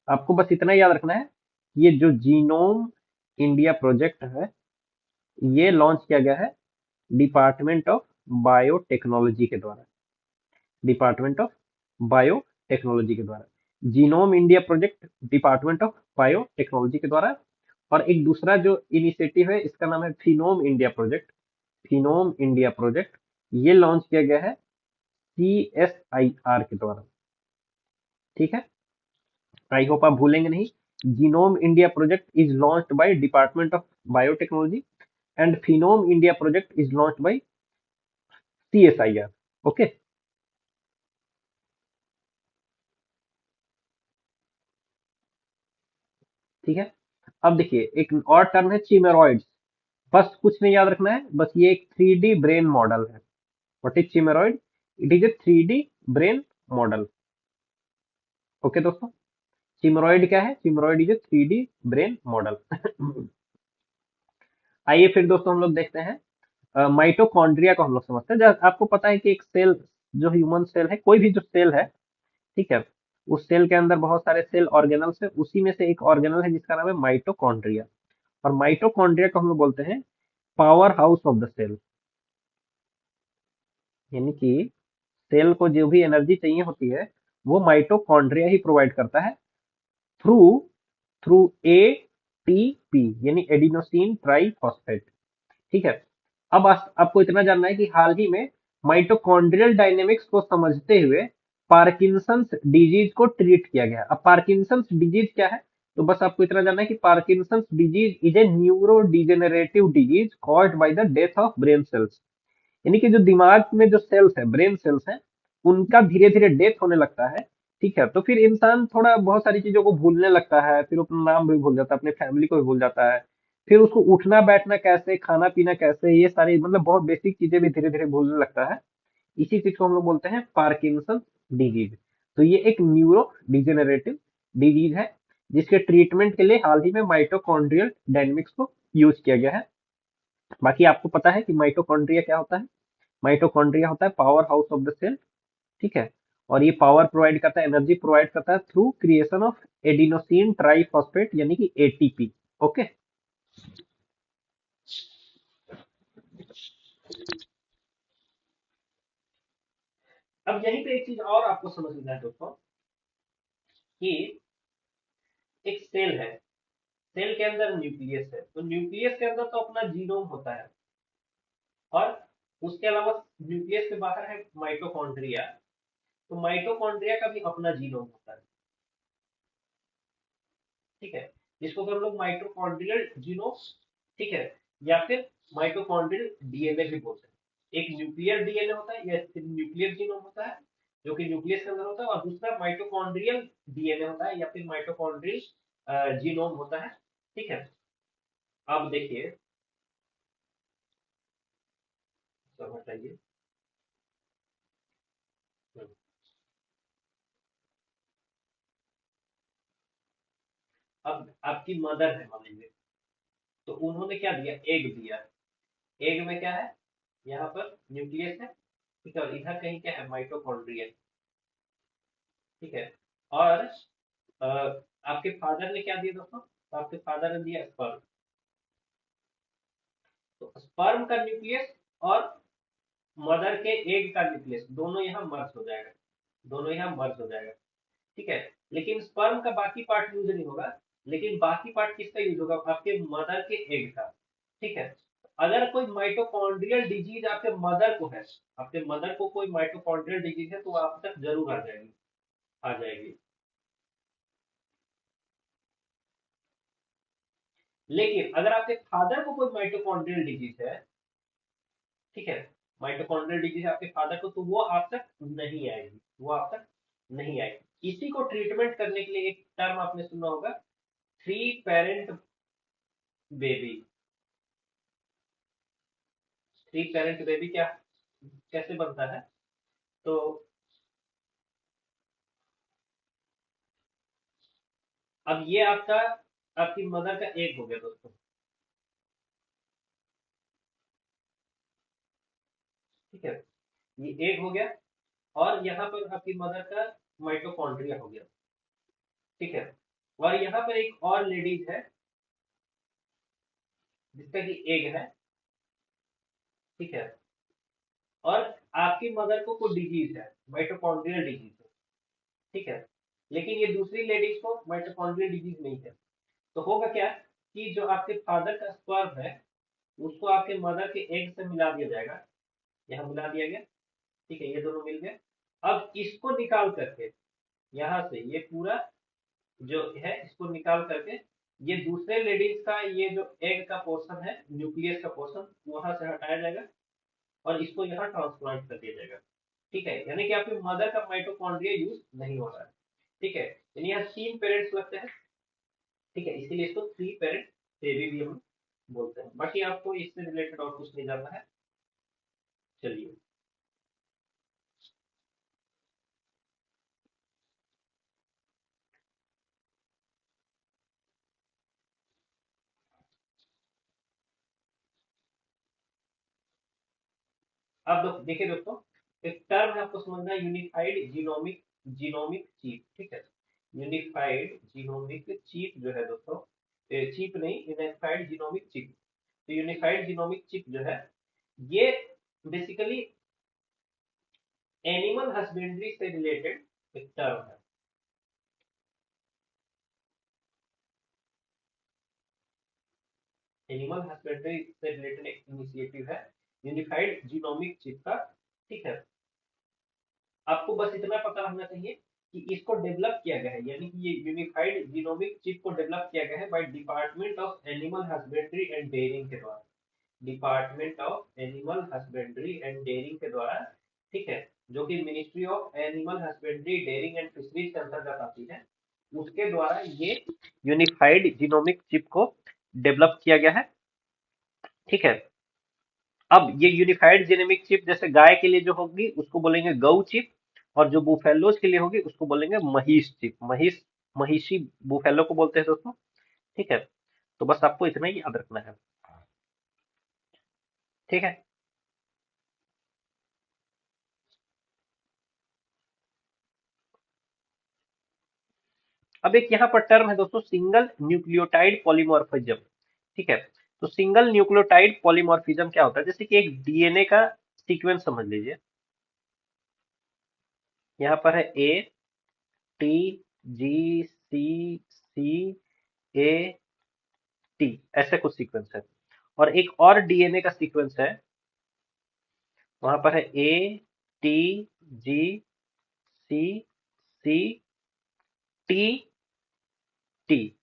आपको बस इतना याद रखना है, ये जो जीनोम इंडिया प्रोजेक्ट है, ये लॉन्च किया गया है डिपार्टमेंट ऑफ बायोटेक्नोलॉजी के द्वारा। डिपार्टमेंट ऑफ बायोटेक्नोलॉजी के द्वारा genome India project, department of biotechnology के द्वारा। और एक दूसरा जो इनिशिएटिव है, इसका नाम है फिनोम इंडिया प्रोजेक्ट। फिनोम इंडिया प्रोजेक्ट ये लॉन्च किया गया है CSIR के द्वारा। ठीक है, आई होप आप भूलेंगे नहीं। Genome India project is launched by department of biotechnology and phenome India project is launched by CSIR। Okay, ठीक है। अब देखिए एक और टर्म है चिमेरॉइड्स। बस कुछ नहीं याद रखना है, बस ये एक 3D ब्रेन मॉडल है। What is chimeroid? It is a 3D brain model. Okay दोस्तों, चिमेरॉइड क्या है? Chimeroid is a 3D brain model. आइए फिर दोस्तों हम लोग देखते हैं माइटोकॉन्ड्रिया को हम लोग समझते हैं। आपको पता है कि एक सेल, जो ह्यूमन सेल है, कोई भी जो सेल है, ठीक है, उस सेल के अंदर बहुत सारे सेल ऑर्गेनल्स है, उसी में से एक ऑर्गेनल है जिसका नाम है माइटोकॉन्ड्रिया। और माइटोकॉन्ड्रिया को हम लोग बोलते हैं power house of the cell. यानी कि सेल को जो भी एनर्जी चाहिए होती है वो माइटोकॉन्ड्रिया ही प्रोवाइड करता है, थ्रू थ्रू एटीपी, यानी एडिनोसिन ट्राइफॉस्फेट। ठीक है। अब आपको इतना जानना है कि हाल ही में माइटोकॉन्ड्रियल डायनेमिक्स को समझते हुए पार्किंसंस डिजीज को ट्रीट किया गया। अब पार्किंसंस डिजीज क्या है? तो बस आपको इतना जानना है कि Parkinson's disease is a neuro degenerative disease caused by the death of brain cells. यानी कि जो दिमाग में जो सेल्स है, ब्रेन सेल्स हैं, उनका धीरे धीरे डेथ होने लगता है। ठीक है, तो फिर इंसान थोड़ा बहुत सारी चीजों को भूलने लगता है, फिर अपना नाम भी भूल जाता है, अपने फैमिली को भी भूल जाता है, फिर उसको उठना बैठना कैसे, खाना पीना कैसे, ये सारी मतलब बहुत बेसिक चीजें भी धीरे धीरे भूलने लगता है। इसी चीज को हम लोग बोलते हैं पार्किंसन डिजीज। तो ये एक न्यूरो डिजेनरेटिव डिजीज है जिसके ट्रीटमेंट के लिए हाल ही में माइटोकॉन्ड्रियल डायनेमिक्स को यूज किया गया है। बाकी आपको पता है कि माइटोकॉन्ड्रिया क्या होता है? माइटोकॉन्ड्रिया होता है power house of the cell. ठीक है। और ये पावर प्रोवाइड करता है, एनर्जी प्रोवाइड करता है through creation of adenosine triphosphate, यानी कि एटीपी। ओके। अब यहीं पे एक चीज और आपको समझना है दोस्तों, कि एक सेल है, सेल के अंदर न्यूक्लियस है, तो न्यूक्लियस के अंदर तो अपना जीनोम होता है, और उसके अलावा न्यूक्लियस के बाहर है माइटोकॉन्ड्रिया। तो माइटोकॉन्ड्रिया का भी अपना जीनोम होता है। ठीक है, जिसको कि हम लोग माइटोकॉन्ड्रियल जीनोम, ठीक है, या फिर माइटोकॉन्ड्रियल डीएनए भी बोलते हैं। एक न्यूक्लियर डीएनए होता है या फिर न्यूक्लियर जीनोम होता है, जो कि न्यूक्लियस के अंदर होता है, और दूसरा माइटोकॉन्ड्रियल डीएनए होता है या फिर माइटोकॉन्ड्रियल जीनोम होता है। ठीक है। अब देखिए, सब हटाइए। अब आपकी मदर है मान लीजिए, तो उन्होंने क्या दिया? एग दिया। एग में क्या है? यहाँ पर न्यूक्लियस है, ठीक है, और इधर कहीं क्या है? माइटोकॉन्ड्रिया। ठीक है। और आपके फादर ने क्या दिया दोस्तों? तो आपके फादर ने दिया स्पर्म। तो स्पर्म का न्यूक्लियस और मदर के एग का न्यूक्लियस दोनों यहाँ मर्ज हो जाएगा, दोनों यहाँ मर्ज हो जाएगा। ठीक है। लेकिन स्पर्म का बाकी पार्ट यूज नहीं होगा, लेकिन बाकी पार्ट किसका यूज होगा? आपके मदर के एग का। ठीक है। अगर कोई माइटोकॉन्ड्रियल डिजीज आपके मदर को है, आपके मदर को कोई माइटोकॉन्ड्रियल डिजीज है, तो आप तक जरूर आ जाएगी, आ जाएगी। लेकिन अगर आपके फादर को कोई माइटोकॉन्ड्रियल डिजीज है, ठीक है, माइटोकॉन्ड्रियल डिजीज आपके फादर को, तो वो आप तक नहीं आएगी, वो आप तक नहीं आएगी। इसी को ट्रीटमेंट करने के लिए एक टर्म आपने सुना होगा, three parent baby. Three parent baby क्या, कैसे बनता है? तो अब ये आपका, आपकी मदर का एग हो गया दोस्तों। ठीक है, ये एग हो गया, और यहाँ पर आपकी मदर का माइटोकॉन्ड्रिया हो गया। ठीक है। और यहाँ पर एक और लेडीज है जिसका कि एग है। ठीक है। और आपकी मदर को कोई डिजीज है, माइटोकॉन्ड्रियल डिजीज है। ठीक है। लेकिन ये दूसरी लेडीज को माइटोकॉन्ड्रियल डिजीज नहीं है। तो होगा क्या कि जो आपके फादर का स्पर्म है, उसको आपके मदर के एग से मिला दिया जाएगा। यहाँ मिला दिया गया। ठीक है, ये दोनों मिल गए। अब इसको निकाल करके, यहाँ से ये पूरा जो है इसको निकाल करके, ये दूसरे लेडीज का ये जो एग का पोर्शन है, न्यूक्लियस का पोर्शन, वहां से हटाया जाएगा और इसको यहाँ ट्रांसप्लांट कर दिया जाएगा। ठीक है, यानी कि आपकी मदर का माइटोकॉन्ड्रिया यूज नहीं हो रहा है। ठीक है, यानी यहाँ तीन पेरेंट्स लगते हैं। ठीक है, इसीलिए इसको थ्री पेरेंट बेबी भी हम बोलते हैं। बाकी आपको इससे रिलेटेड और कुछ नहीं जानना है? चलिए। अब देखिए दोस्तों, एक टर्म है आपको समझना है, यूनिफाइड जीनोमिक जीनोमिक चिप। ठीक है, यूनिफाइड जीनोमिक चिप जो है दोस्तों, चिप नहीं, यूनिफाइड जीनोमिक चिप। तो यूनिफाइड जीनोमिक चिप जो है, ये बेसिकली एनिमल हस्बेंड्री से रिलेटेड एक टर्म है। एनिमल हस्बेंड्री से रिलेटेड एक इनिशिएटिव है यूनिफाइड जीनोमिक चिप का। ठीक है, आपको बस इतना पता रहना चाहिए कि इसको डेवलप किया गया है, यानी कि ये यूनिफाइड जीनोमिक चिप को डेवलप किया गया है by department of animal husbandry and dairying के द्वारा। Department of animal husbandry and dairying के द्वारा। ठीक है, जो कि ministry of animal husbandry dairying and fisheries के अंतर्गत आती है, उसके द्वारा ये यूनिफाइड जीनोमिक चिप को डेवलप किया गया है। ठीक है, अब ये यूनिफाइड जेनेमिक चिप जैसे गाय के लिए जो होगी उसको बोलेंगे गौ चिप, और जो बुफेलोज के लिए होगी उसको बोलेंगे महिष चिप। महिष, महिषी बुफेलो को बोलते हैं दोस्तों। ठीक है, तो बस आपको इतना ही याद रखना है। ठीक है, अब एक यहाँ पर टर्म है दोस्तों, सिंगल न्यूक्लियोटाइड पॉलीमॉर्फिज्म। ठीक है, तो सिंगल न्यूक्लियोटाइड पॉलीमॉर्फिज्म क्या होता है? जैसे कि एक डीएनए का सीक्वेंस समझ लीजिए, यहाँ पर है ए, टी, जी, सी, ए, टी, ऐसे कुछ सीक्वेंस है। और एक और डीएनए का सीक्वेंस है, वहां पर है ए, टी, जी, सी, टी, टी।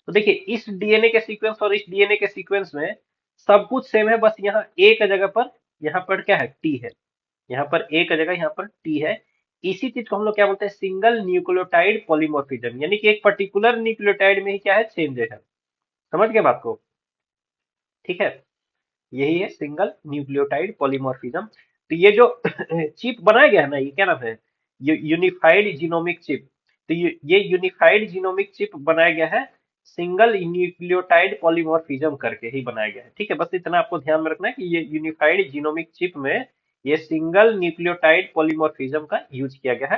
तो देखिए, इस डीएनए के सीक्वेंस और इस डीएनए के सीक्वेंस में सब कुछ सेम है, बस यहाँ ए का जगह पर, यहाँ पर क्या है, टी है। यहाँ पर ए का जगह यहाँ पर टी है। इसी चीज को हम लोग क्या बोलते हैं, सिंगल न्यूक्लियोटाइड पॉलीमॉर्फिज्म, यानी कि एक पर्टिकुलर न्यूक्लियोटाइड में ही क्या है, चेंजेस है। समझ गए बात को? ठीक है, यही है सिंगल न्यूक्लियोटाइड पॉलीमॉर्फिज्म। तो ये जो चिप बनाया गया है ना, ये क्या नाम है, यूनिफाइड जीनोमिक चिप। तो ये यूनिफाइड जीनोमिक चिप बनाया गया है सिंगल न्यूक्लियोटाइड पॉलीमॉर्फिज्म करके ही बनाया गया है। ठीक है, बस इतना आपको ध्यान में रखना है कि ये यूनिफाइड जीनोमिक चिप में ये सिंगल न्यूक्लियोटाइड पॉलीमॉर्फिज्म का यूज किया गया है।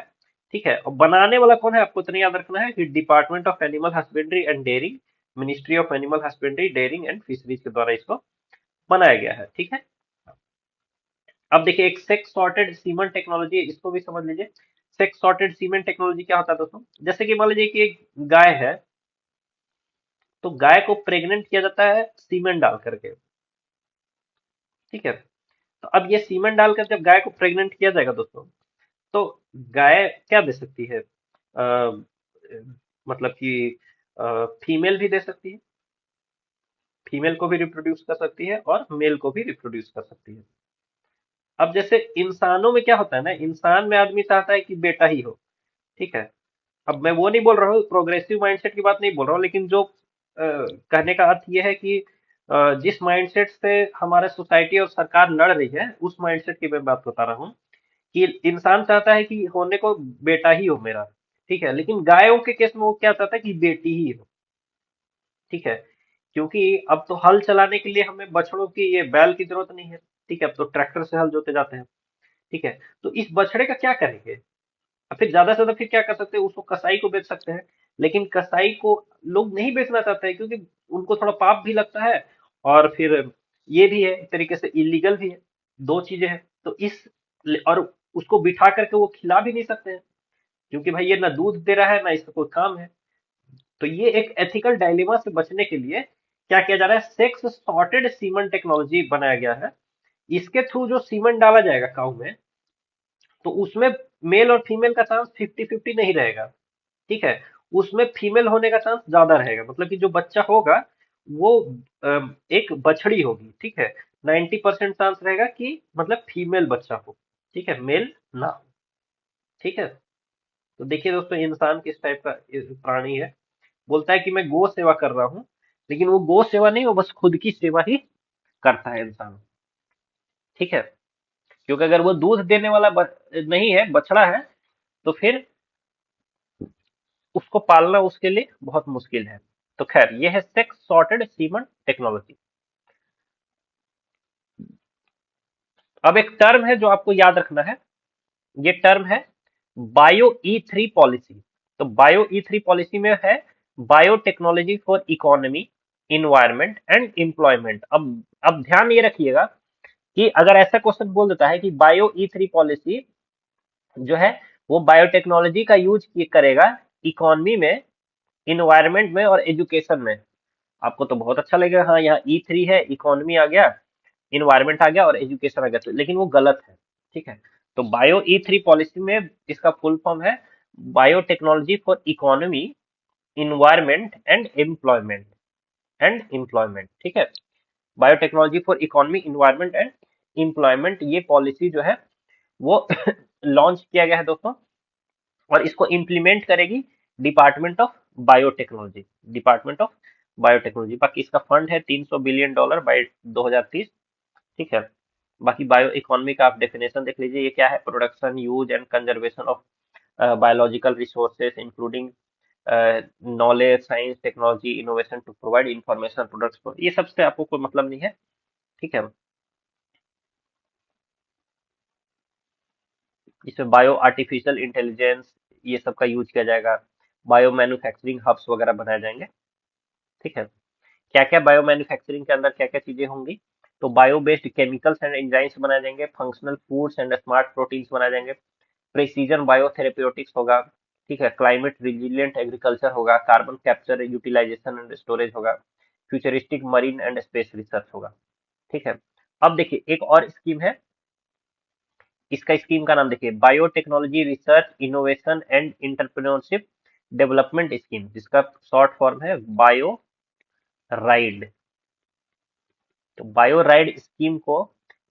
ठीक है, और बनाने वाला कौन है आपको इतना याद रखना है कि department of animal husbandry and dairying, ministry of animal husbandry dairying and fisheries के द्वारा इसको बनाया गया है। ठीक है, अब देखिए एक सेक्स सॉर्टेड सीमन टेक्नोलॉजी है, इसको भी समझ लीजिए। सेक्स सॉर्टेड सीमन टेक्नोलॉजी क्या होता है दोस्तों? जैसे कि मान लीजिए कि एक गाय है, तो गाय को प्रेग्नेंट किया जाता है सीमेंट डाल करके। ठीक है, तो अब ये सीमेंट डालकर जब गाय को प्रेग्नेंट किया जाएगा दोस्तों, तो गाय क्या दे सकती है? मतलब कि फीमेल भी दे सकती है, फीमेल को भी रिप्रोड्यूस कर सकती है और मेल को भी रिप्रोड्यूस कर सकती है। अब जैसे इंसानों में क्या होता है ना, इंसान में आदमी चाहता है कि बेटा ही हो। ठीक है, अब मैं वो नहीं बोल रहा हूँ, प्रोग्रेसिव माइंडसेट की बात नहीं बोल रहा हूँ, लेकिन जो कहने का अर्थ ये है कि जिस माइंडसेट से हमारा सोसाइटी और सरकार लड़ रही है, उस माइंडसेट की मैं बात बता रहा हूँ कि इंसान चाहता है कि होने को बेटा ही हो मेरा। ठीक है, लेकिन गायों के केस में वो क्या चाहता है कि बेटी ही हो। ठीक है, क्योंकि अब तो हल चलाने के लिए हमें बछड़ों की, ये बैल की जरूरत नहीं है। ठीक है, अब तो ट्रैक्टर से हल जोते जाते हैं। ठीक है, तो इस बछड़े का क्या करेंगे? और फिर ज्यादा से ज्यादा फिर क्या कर सकते हैं, उसको कसाई को बेच सकते हैं। लेकिन कसाई को लोग नहीं बेचना चाहते हैं, क्योंकि उनको थोड़ा पाप भी लगता है, और फिर ये भी है, एक तरीके से इलीगल भी है। दो चीजें हैं, तो इस, और उसको बिठा करके वो खिला भी नहीं सकते हैं, क्योंकि भाई ये ना दूध दे रहा है ना इसका कोई काम है। तो ये एक एथिकल डायलेमा से बचने के लिए क्या किया जा रहा है, सेक्स सॉर्टेड सीमन टेक्नोलॉजी बनाया गया है। इसके थ्रू जो सीमन डाला जाएगा काऊ में, तो उसमें मेल और फीमेल का चांस 50-50 नहीं रहेगा। ठीक है, उसमें फीमेल होने का चांस ज्यादा रहेगा, मतलब कि जो बच्चा होगा वो एक बछड़ी होगी। ठीक है, 90% चांस रहेगा कि मतलब फीमेल बच्चा हो। ठीक है, मेल ना हो। ठीक है, तो देखिए दोस्तों, इंसान किस टाइप का प्राणी है। बोलता है कि मैं गो सेवा कर रहा हूँ, लेकिन वो गो सेवा नहीं, वो बस खुद की सेवा ही करता है इंसान। ठीक है, क्योंकि अगर वो दूध देने वाला नहीं है, बछड़ा है, तो फिर उसको पालना उसके लिए बहुत मुश्किल है। तो खैर, ये है सेक्स सॉर्टेड सीमन टेक्नोलॉजी। अब एक टर्म है जो आपको याद रखना है, ये टर्म है बायो ई 3 पॉलिसी। तो बायो ई 3 पॉलिसी में है biotechnology for economy, environment and employment. अब ध्यान ये रखिएगा कि अगर ऐसा क्वेश्चन बोल देता है कि बायो ई 3 पॉलिसी जो है वो बायोटेक्नोलॉजी का यूज करेगा इकोनॉमी में, इन्वायरमेंट में और एजुकेशन में, आपको तो बहुत अच्छा लगेगा, हाँ यहाँ ई 3 है, इकोनॉमी आ गया, इन्वायरमेंट आ गया और एजुकेशन आ गया, तो लेकिन वो गलत है। ठीक है, तो बायो ई 3 पॉलिसी में इसका फुल फॉर्म है biotechnology for economy, environment and employment. ठीक है, biotechnology for economy, environment and employment, ये पॉलिसी जो है वो लॉन्च किया गया है दोस्तों, और इसको इम्प्लीमेंट करेगी डिपार्टमेंट ऑफ बायोटेक्नोलॉजी। बाकी इसका फंड है $300 बिलियन बाय 2030। ठीक है, बाकी बायो इकोनॉमी का आप डेफिनेशन देख लीजिए, ये क्या है, production, use and conservation of biological resources including knowledge, science, technology, innovation to provide information products को, ये सबसे आपको कोई मतलब नहीं है। ठीक है, इसमें बायो आर्टिफिशियल इंटेलिजेंस ये सब का यूज किया जाएगा, बायो मैन्युफैक्चरिंग हब्स वगैरह बनाए जाएंगे। ठीक है, क्या क्या बायो मैन्युफैक्चरिंग के अंदर क्या क्या चीजें होंगी, तो bio based chemicals and enzymes बनाए जाएंगे, functional foods and smart proteins बनाए जाएंगे, प्रिसीजन बायोथेरेप्यूटिक्स होगा। ठीक है, क्लाइमेट रिजिलियंट एग्रीकल्चर होगा, carbon capture utilisation and storage होगा, futuristic marine and space research होगा। ठीक है, अब देखिए एक और स्कीम है, इसका स्कीम का नाम देखिए, biotechnology research innovation and entrepreneurship development scheme, जिसका शॉर्ट फॉर्म है बायो राइड। तो बायो राइड स्कीम को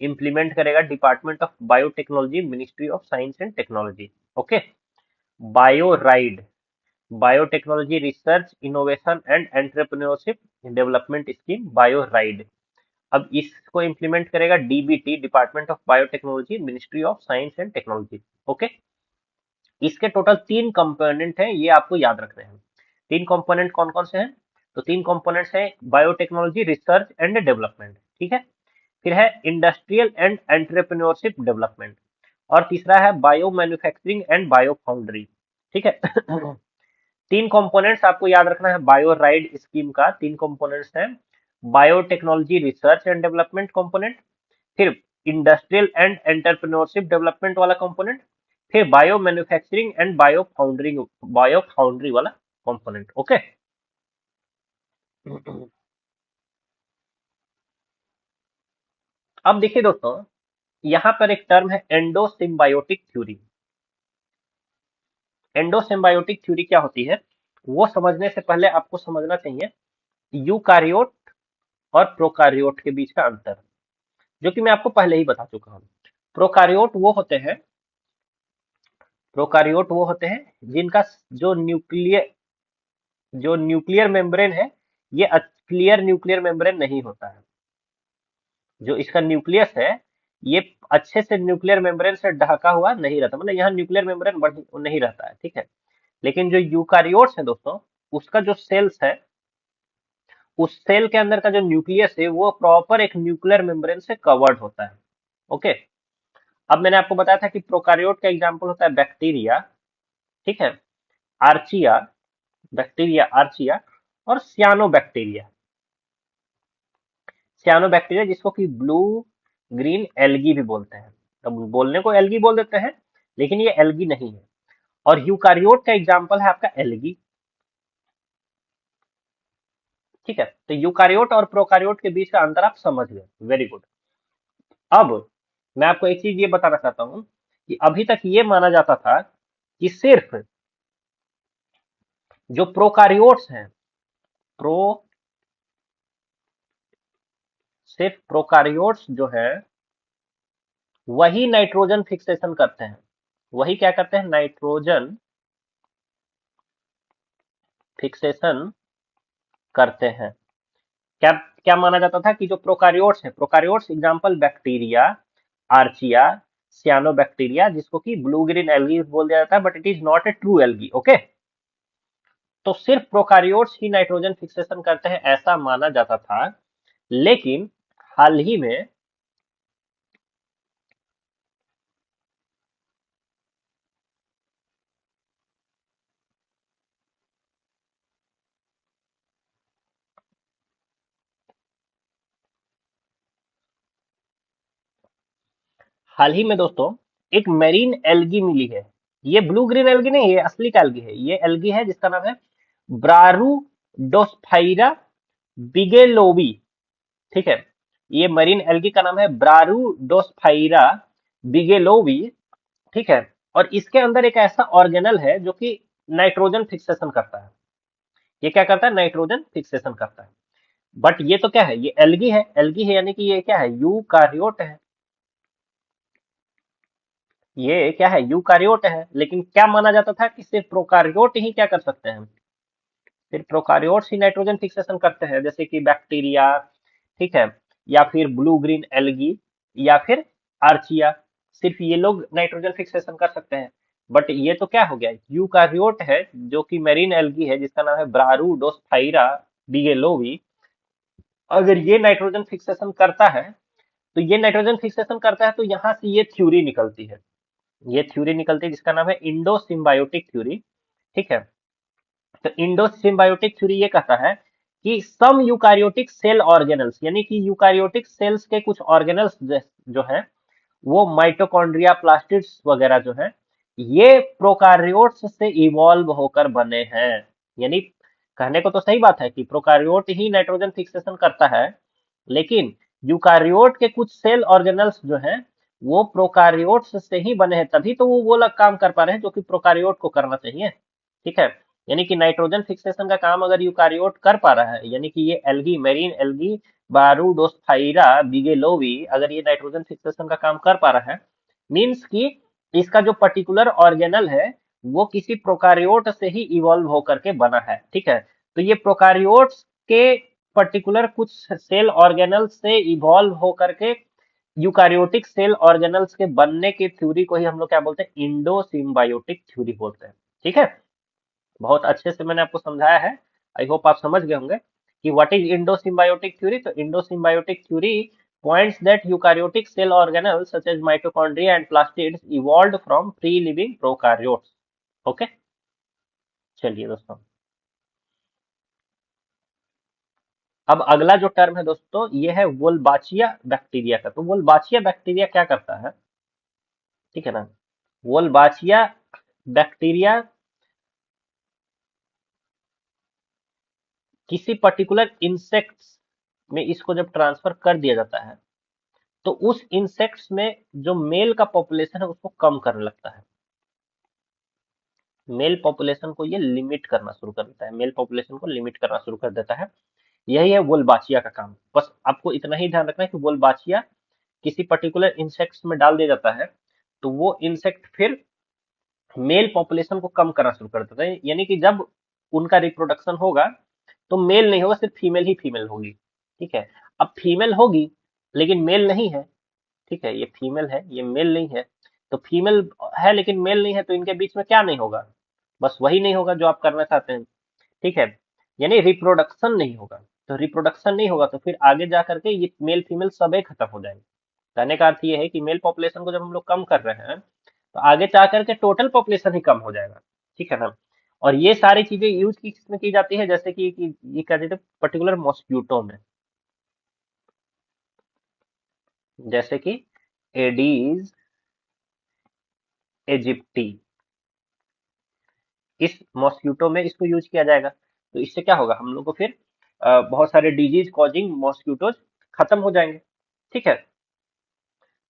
इंप्लीमेंट करेगा department of biotechnology, ministry of science and technology. Okay, bio ride, biotechnology research innovation and entrepreneurship development scheme, bio ride. अब इसको implement करेगा DBT, department of biotechnology, ministry of science and technology. Okay, इसके total 3 component हैं, ये आपको याद रखने हैं। 3 कंपोनेंट कौन कौन से हैं, तो 3 कंपोनेंट्स हैं बायोटेक्नोलॉजी रिसर्च एंड डेवलपमेंट। ठीक है, फिर है इंडस्ट्रियल एंड एंटरप्रेन्योरशिप डेवलपमेंट, और तीसरा है bio manufacturing and bio foundry. ठीक है, 3 कंपोनेंट्स आपको याद रखना है बायो राइड स्कीम का। 3 कंपोनेंट्स हैं, biotechnology research and development component, फिर इंडस्ट्रियल एंड एंटरप्रेन्योरशिप डेवलपमेंट वाला कंपोनेंट, फिर bio manufacturing and bio foundry वाला कंपोनेंट। ओके, अब देखिए दोस्तों, यहाँ पर एक टर्म है एंडोसिम्बायोटिक थ्योरी। एंडोसिम्बायोटिक थ्योरी क्या होती है, वो समझने से पहले आपको समझना चाहिए यूकारियोट और प्रोकारियोट के बीच का अंतर, जो कि मैं आपको पहले ही बता चुका हूँ। प्रोकारियोट वो होते हैं प्रोकारियोट वो होते हैं जिनका जो न्यूक्लियर जो न्यूक्लियर मेम्ब्रेन है, ये क्लियर न्यूक्लियर मेम्ब्रेन नहीं होता है। जो इसका न्यूक्लियस है, ये अच्छे से न्यूक्लियर मेम्ब्रेन से ढका हुआ नहीं रहता, मतलब यहाँ न्यूक्लियर मेम्ब्रेन नहीं रहता है। ठीक है, लेकिन जो यूकारियोट्स है दोस्तों, उसका जो सेल्स है, उस सेल के अंदर का जो न्यूक्लियस है वो प्रॉपर एक न्यूक्लियर मेम्ब्रेन से कवर्ड होता है। ओके, अब मैंने आपको बताया था कि प्रोकारियोट का एग्जाम्पल होता है बैक्टीरिया, ठीक है, आर्चिया, बैक्टीरिया आर्चिया, और सियानो बैक्टीरिया। सियानो बैक्टीरिया जिसको कि ब्लू ग्रीन एल्गी भी बोलते हैं, तो बोलने को एल्गी बोल देते हैं, लेकिन ये एल्गी नहीं है। और यूकारियोट का एग्जाम्पल है आपका एल्गी। ठीक है, तो यूकारियोट और प्रोकारियोट के बीच का अंतर आप समझ गए, वेरी गुड। अब मैं आपको एक चीज ये बताना चाहता हूं कि अभी तक ये माना जाता था कि जो प्रोकारियोट्स हैं, प्रो सिर्फ प्रोकारियोट्स जो है वही नाइट्रोजन फिक्सेशन करते हैं, वही क्या करते हैं, नाइट्रोजन फिक्सेशन करते हैं। क्या क्या माना जाता था कि जो प्रोकारियोट्स है, प्रोकारियोट्स एग्जांपल बैक्टीरिया, आर्चिया, सियानोबैक्टीरिया, जिसको कि ब्लू ग्रीन एल्गी बोल दिया जाता है, but it is not a true algae. Okay, तो सिर्फ प्रोकारियोट्स ही नाइट्रोजन फिक्सेशन करते हैं ऐसा माना जाता था, लेकिन हाल ही में दोस्तों एक मेरीन एल्गी मिली है। ये ब्लू ग्रीन एल्गी नहीं, ये असली का एल्गी है। ये एल्गी है जिसका नाम है ब्रारुडोस्फाइरा बिगेलोवी। ठीक है, ये मरीन एल्गी का नाम है ब्रारुडोस्फाइरा बिगेलोवी। ठीक है, और इसके अंदर एक ऐसा ऑर्गेनल है जो कि नाइट्रोजन फिक्सेशन करता है। ये क्या करता है? नाइट्रोजन फिक्सेशन करता है। बट ये तो क्या है? ये एल्गी है। एल्गी है यानी कि ये क्या है? यूकारियोट है। ये क्या है? यूकारियोट है। लेकिन क्या माना जाता था कि सिर्फ प्रोकारियोट ही क्या कर सकते हैं? सिर्फ प्रोकारियोट्स ही नाइट्रोजन फिक्सेशन करते हैं, जैसे कि बैक्टीरिया, ठीक है, या फिर ब्लू ग्रीन एल्गी, या फिर आर्चिया। सिर्फ ये लोग नाइट्रोजन फिक्सेशन कर सकते हैं। बट ये तो क्या हो गया? यूकारियोट है जो कि मेरीन एल्गी है जिसका नाम है ब्रारुडोस्फाइरा बिगेलोवी। अगर ये नाइट्रोजन फिक्सेशन करता है, तो ये नाइट्रोजन फिक्सेशन करता है, तो यहां से ये थ्योरी निकलती है। ये थ्योरी निकलती है जिसका नाम है इंडो सिम्बायोटिक थ्योरी। ठीक है, तो इंडो सिम्बायोटिक थ्योरी ये कहता है कि सम यूकारियोटिक सेल ऑर्गेनल्स, यानी कि यूकारियोटिक सेल्स के कुछ ऑर्गेनल्स जो है, वो माइटोकॉन्ड्रिया, प्लास्टिड्स वगैरह जो है, ये प्रोकारियोट्स से इवॉल्व होकर बने हैं। यानी कहने को तो सही बात है कि प्रोकारियोट ही नाइट्रोजन फिक्सेशन करता है, लेकिन यूकारियोट के कुछ सेल ऑर्गेनल्स जो हैं, वो प्रोकारियोट्स से ही बने हैं, तभी तो वो लोग काम कर पा रहे हैं जो कि प्रोकारियोट को करना चाहिए। ठीक है, यानी कि नाइट्रोजन फिक्सेशन का काम अगर यूकारियोट कर पा रहा है, यानी कि ये एल्गी, मेरीन एल्गी बारूडोस्फाइरा बिगेलोवी, अगर ये नाइट्रोजन फिक्सेशन का काम कर पा रहा है, मीन्स कि इसका जो पर्टिकुलर ऑर्गेनल है वो किसी प्रोकारियोट से ही इवॉल्व होकर के बना है। ठीक है, तो ये प्रोकारियोट्स के पर्टिकुलर कुछ सेल ऑर्गेनल से इवॉल्व होकर के यूकारियोटिक सेल ऑर्गेनल्स के बनने की थ्योरी को ही हम लोग क्या बोलते हैं? इंडो सिम्बायोटिक थ्योरी बोलते हैं। ठीक है, बहुत अच्छे से मैंने आपको समझाया है। आई होप आप समझ गए होंगे कि what is endo symbiotic theory. तो endo symbiotic theory points that eukaryotic cell organelles such as mitochondria and plastids evolved from free living prokaryotes. Okay, चलिए दोस्तों, अब अगला जो टर्म है दोस्तों, ये है वोल्बाचिया बैक्टीरिया का। तो वोल्बाचिया बैक्टीरिया क्या करता है? ठीक है ना, वोल्बाचिया बैक्टीरिया किसी पर्टिकुलर इंसेक्ट्स में इसको जब ट्रांसफर कर दिया जाता है, तो उस इंसेक्ट्स में जो मेल का पॉपुलेशन है उसको कम करने लगता है। मेल पॉपुलेशन को ये लिमिट करना शुरू कर देता है, मेल पॉपुलेशन को लिमिट करना शुरू कर देता है। यही है वोल्बाचिया का काम। बस आपको इतना ही ध्यान रखना है कि वोल्बाचिया किसी पर्टिकुलर इंसेक्ट्स में डाल दिया जाता है, तो वो इंसेक्ट फिर मेल पॉपुलेशन को कम करना शुरू कर देता है। यानी कि जब उनका रिप्रोडक्शन होगा, तो मेल नहीं होगा, सिर्फ फीमेल ही फीमेल होगी। ठीक है, अब फीमेल होगी लेकिन मेल नहीं है। ठीक है, ये फीमेल है, ये मेल नहीं है। तो फीमेल है लेकिन मेल नहीं है, तो इनके बीच में क्या नहीं होगा? बस वही नहीं होगा जो आप करना चाहते हैं। ठीक है, यानी रिप्रोडक्शन नहीं होगा। तो रिप्रोडक्शन नहीं होगा तो फिर आगे जा करके ये मेल फीमेल सबे खत्म हो जाएंगे। कहने का अर्थ ये है कि मेल पॉपुलेशन को जब हम लोग कम कर रहे हैं, तो आगे जा करके टोटल पॉपुलेशन ही कम हो जाएगा। ठीक है ना, और ये सारी चीजें यूज किसमें की जाती है? जैसे कि ये क्या कहते हैं, पर्टिकुलर मॉस्क्यूटो में, जैसे कि एडीज इजिप्टी, इस मॉस्क्यूटो में इसको यूज किया जाएगा। तो इससे क्या होगा? हम लोग को फिर बहुत सारे डिजीज कॉजिंग मॉस्क्यूटोज खत्म हो जाएंगे। ठीक है,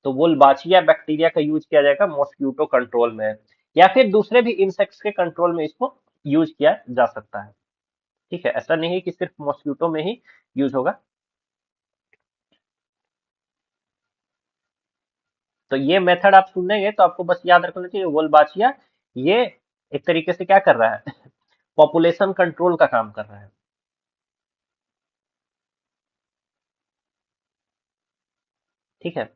तो वोल्बाचिया बैक्टीरिया का यूज किया जाएगा मॉस्क्यूटो कंट्रोल में, या फिर दूसरे भी इंसेक्ट्स के कंट्रोल में इसको यूज किया जा सकता है। ठीक है, ऐसा नहीं है कि सिर्फ मॉस्क्यूटो में ही यूज होगा। तो ये मेथड आप सुनेंगे तो आपको बस याद रखना चाहिए, वोल्बाचिया ये एक तरीके से क्या कर रहा है? पॉपुलेशन कंट्रोल का काम कर रहा है। ठीक है।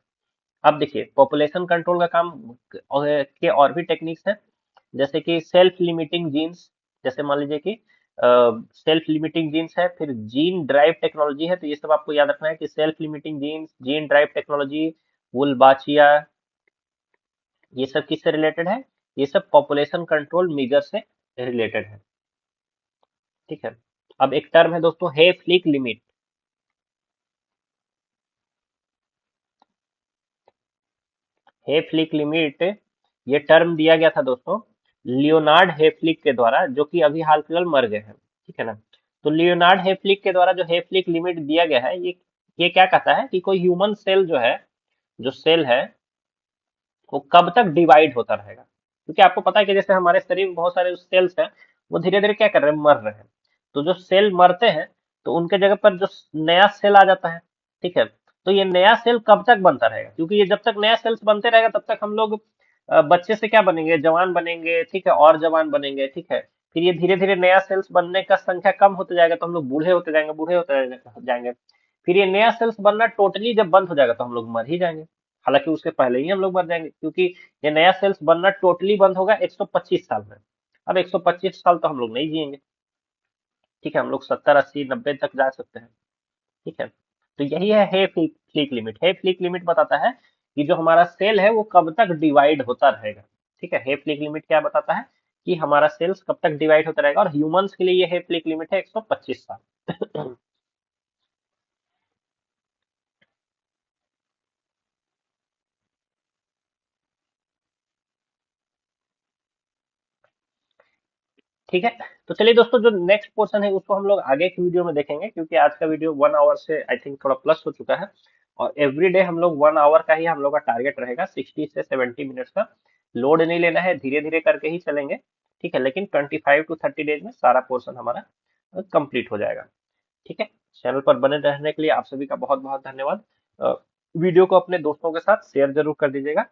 अब देखिए पॉपुलेशन कंट्रोल का काम के और भी टेक्निक्स हैं, जैसे कि सेल्फ लिमिटिंग जीन्स। जैसे मान लीजिए कि सेल्फ लिमिटिंग जीन्स है, फिर जीन ड्राइव टेक्नोलॉजी है। तो ये सब आपको याद रखना है कि self limiting genes, gene drive technology, Wolbachia, ये सब किससे रिलेटेड है? ये सब पॉपुलेशन कंट्रोल मेजर से रिलेटेड है। ठीक है। अब एक टर्म है दोस्तों, Hayflick limit. Hayflick limit, ये टर्म दिया गया था दोस्तों लियोनार्ड हेफ्लिक के द्वारा, जो कि अभी हाल फिलहाल मर गए हैं। ठीक है ना। तो लियोनार्ड हेफ्लिक के द्वारा जो हेफ्लिक लिमिट दिया गया है, ये क्या कहता है कि कोई ह्यूमन सेल जो है, जो सेल है, वो कब तक डिवाइड होता रहेगा। क्योंकि आपको पता है कि जैसे हमारे शरीर में बहुत सारे सेल्स हैं, वो धीरे धीरे क्या कर रहे हैं, मर रहे हैं। तो जो सेल मरते हैं, तो उनके जगह पर जो नया सेल आ जाता है। ठीक है। तो ये नया सेल कब तक बनता रहेगा, क्योंकि ये जब तक नया सेल्स बनते रहेगा तब तक हम लोग बच्चे से क्या बनेंगे, जवान बनेंगे। ठीक है, और जवान बनेंगे। ठीक है। फिर ये धीरे धीरे नया सेल्स बनने का संख्या कम होते जाएगा, तो हम लोग बूढ़े होते जाएंगे, बूढ़े होते जाएंगे। फिर ये नया सेल्स बनना टोटली जब बंद हो जाएगा तो हम लोग मर ही जाएंगे। हालांकि उसके पहले ही हम लोग मर जाएंगे, क्योंकि ये नया सेल्स बनना टोटली बंद होगा 125 साल में। अब 125 साल तो हम लोग नहीं जिएंगे। ठीक है, हम लोग 70 80 90 तक जा सकते हैं। ठीक है। तो यही है हे flick limit. Hayflick limit बताता है कि जो हमारा सेल है वो कब तक डिवाइड होता रहेगा। ठीक है। हे फ्लिक लिमिट क्या बताता है कि हमारा सेल्स कब तक डिवाइड होता रहेगा, और ह्यूमंस के लिए ये हे फ्लिक लिमिट है 125 साल। ठीक है। तो चलिए दोस्तों, जो नेक्स्ट पोर्शन है उसको हम लोग आगे की वीडियो में देखेंगे, क्योंकि आज का वीडियो 1 आवर से आई थिंक थोड़ा प्लस हो चुका है। और एवरी डे हम लोग 1 आवर का ही हम लोग का टारगेट रहेगा, 60 से 70 मिनट्स का। लोड नहीं लेना है, धीरे धीरे करके ही चलेंगे। ठीक है, लेकिन 25 to 30 डेज में सारा पोर्शन हमारा कंप्लीट हो जाएगा। ठीक है। चैनल पर बने रहने के लिए आप सभी का बहुत बहुत धन्यवाद। वीडियो को अपने दोस्तों के साथ शेयर जरूर कर दीजिएगा।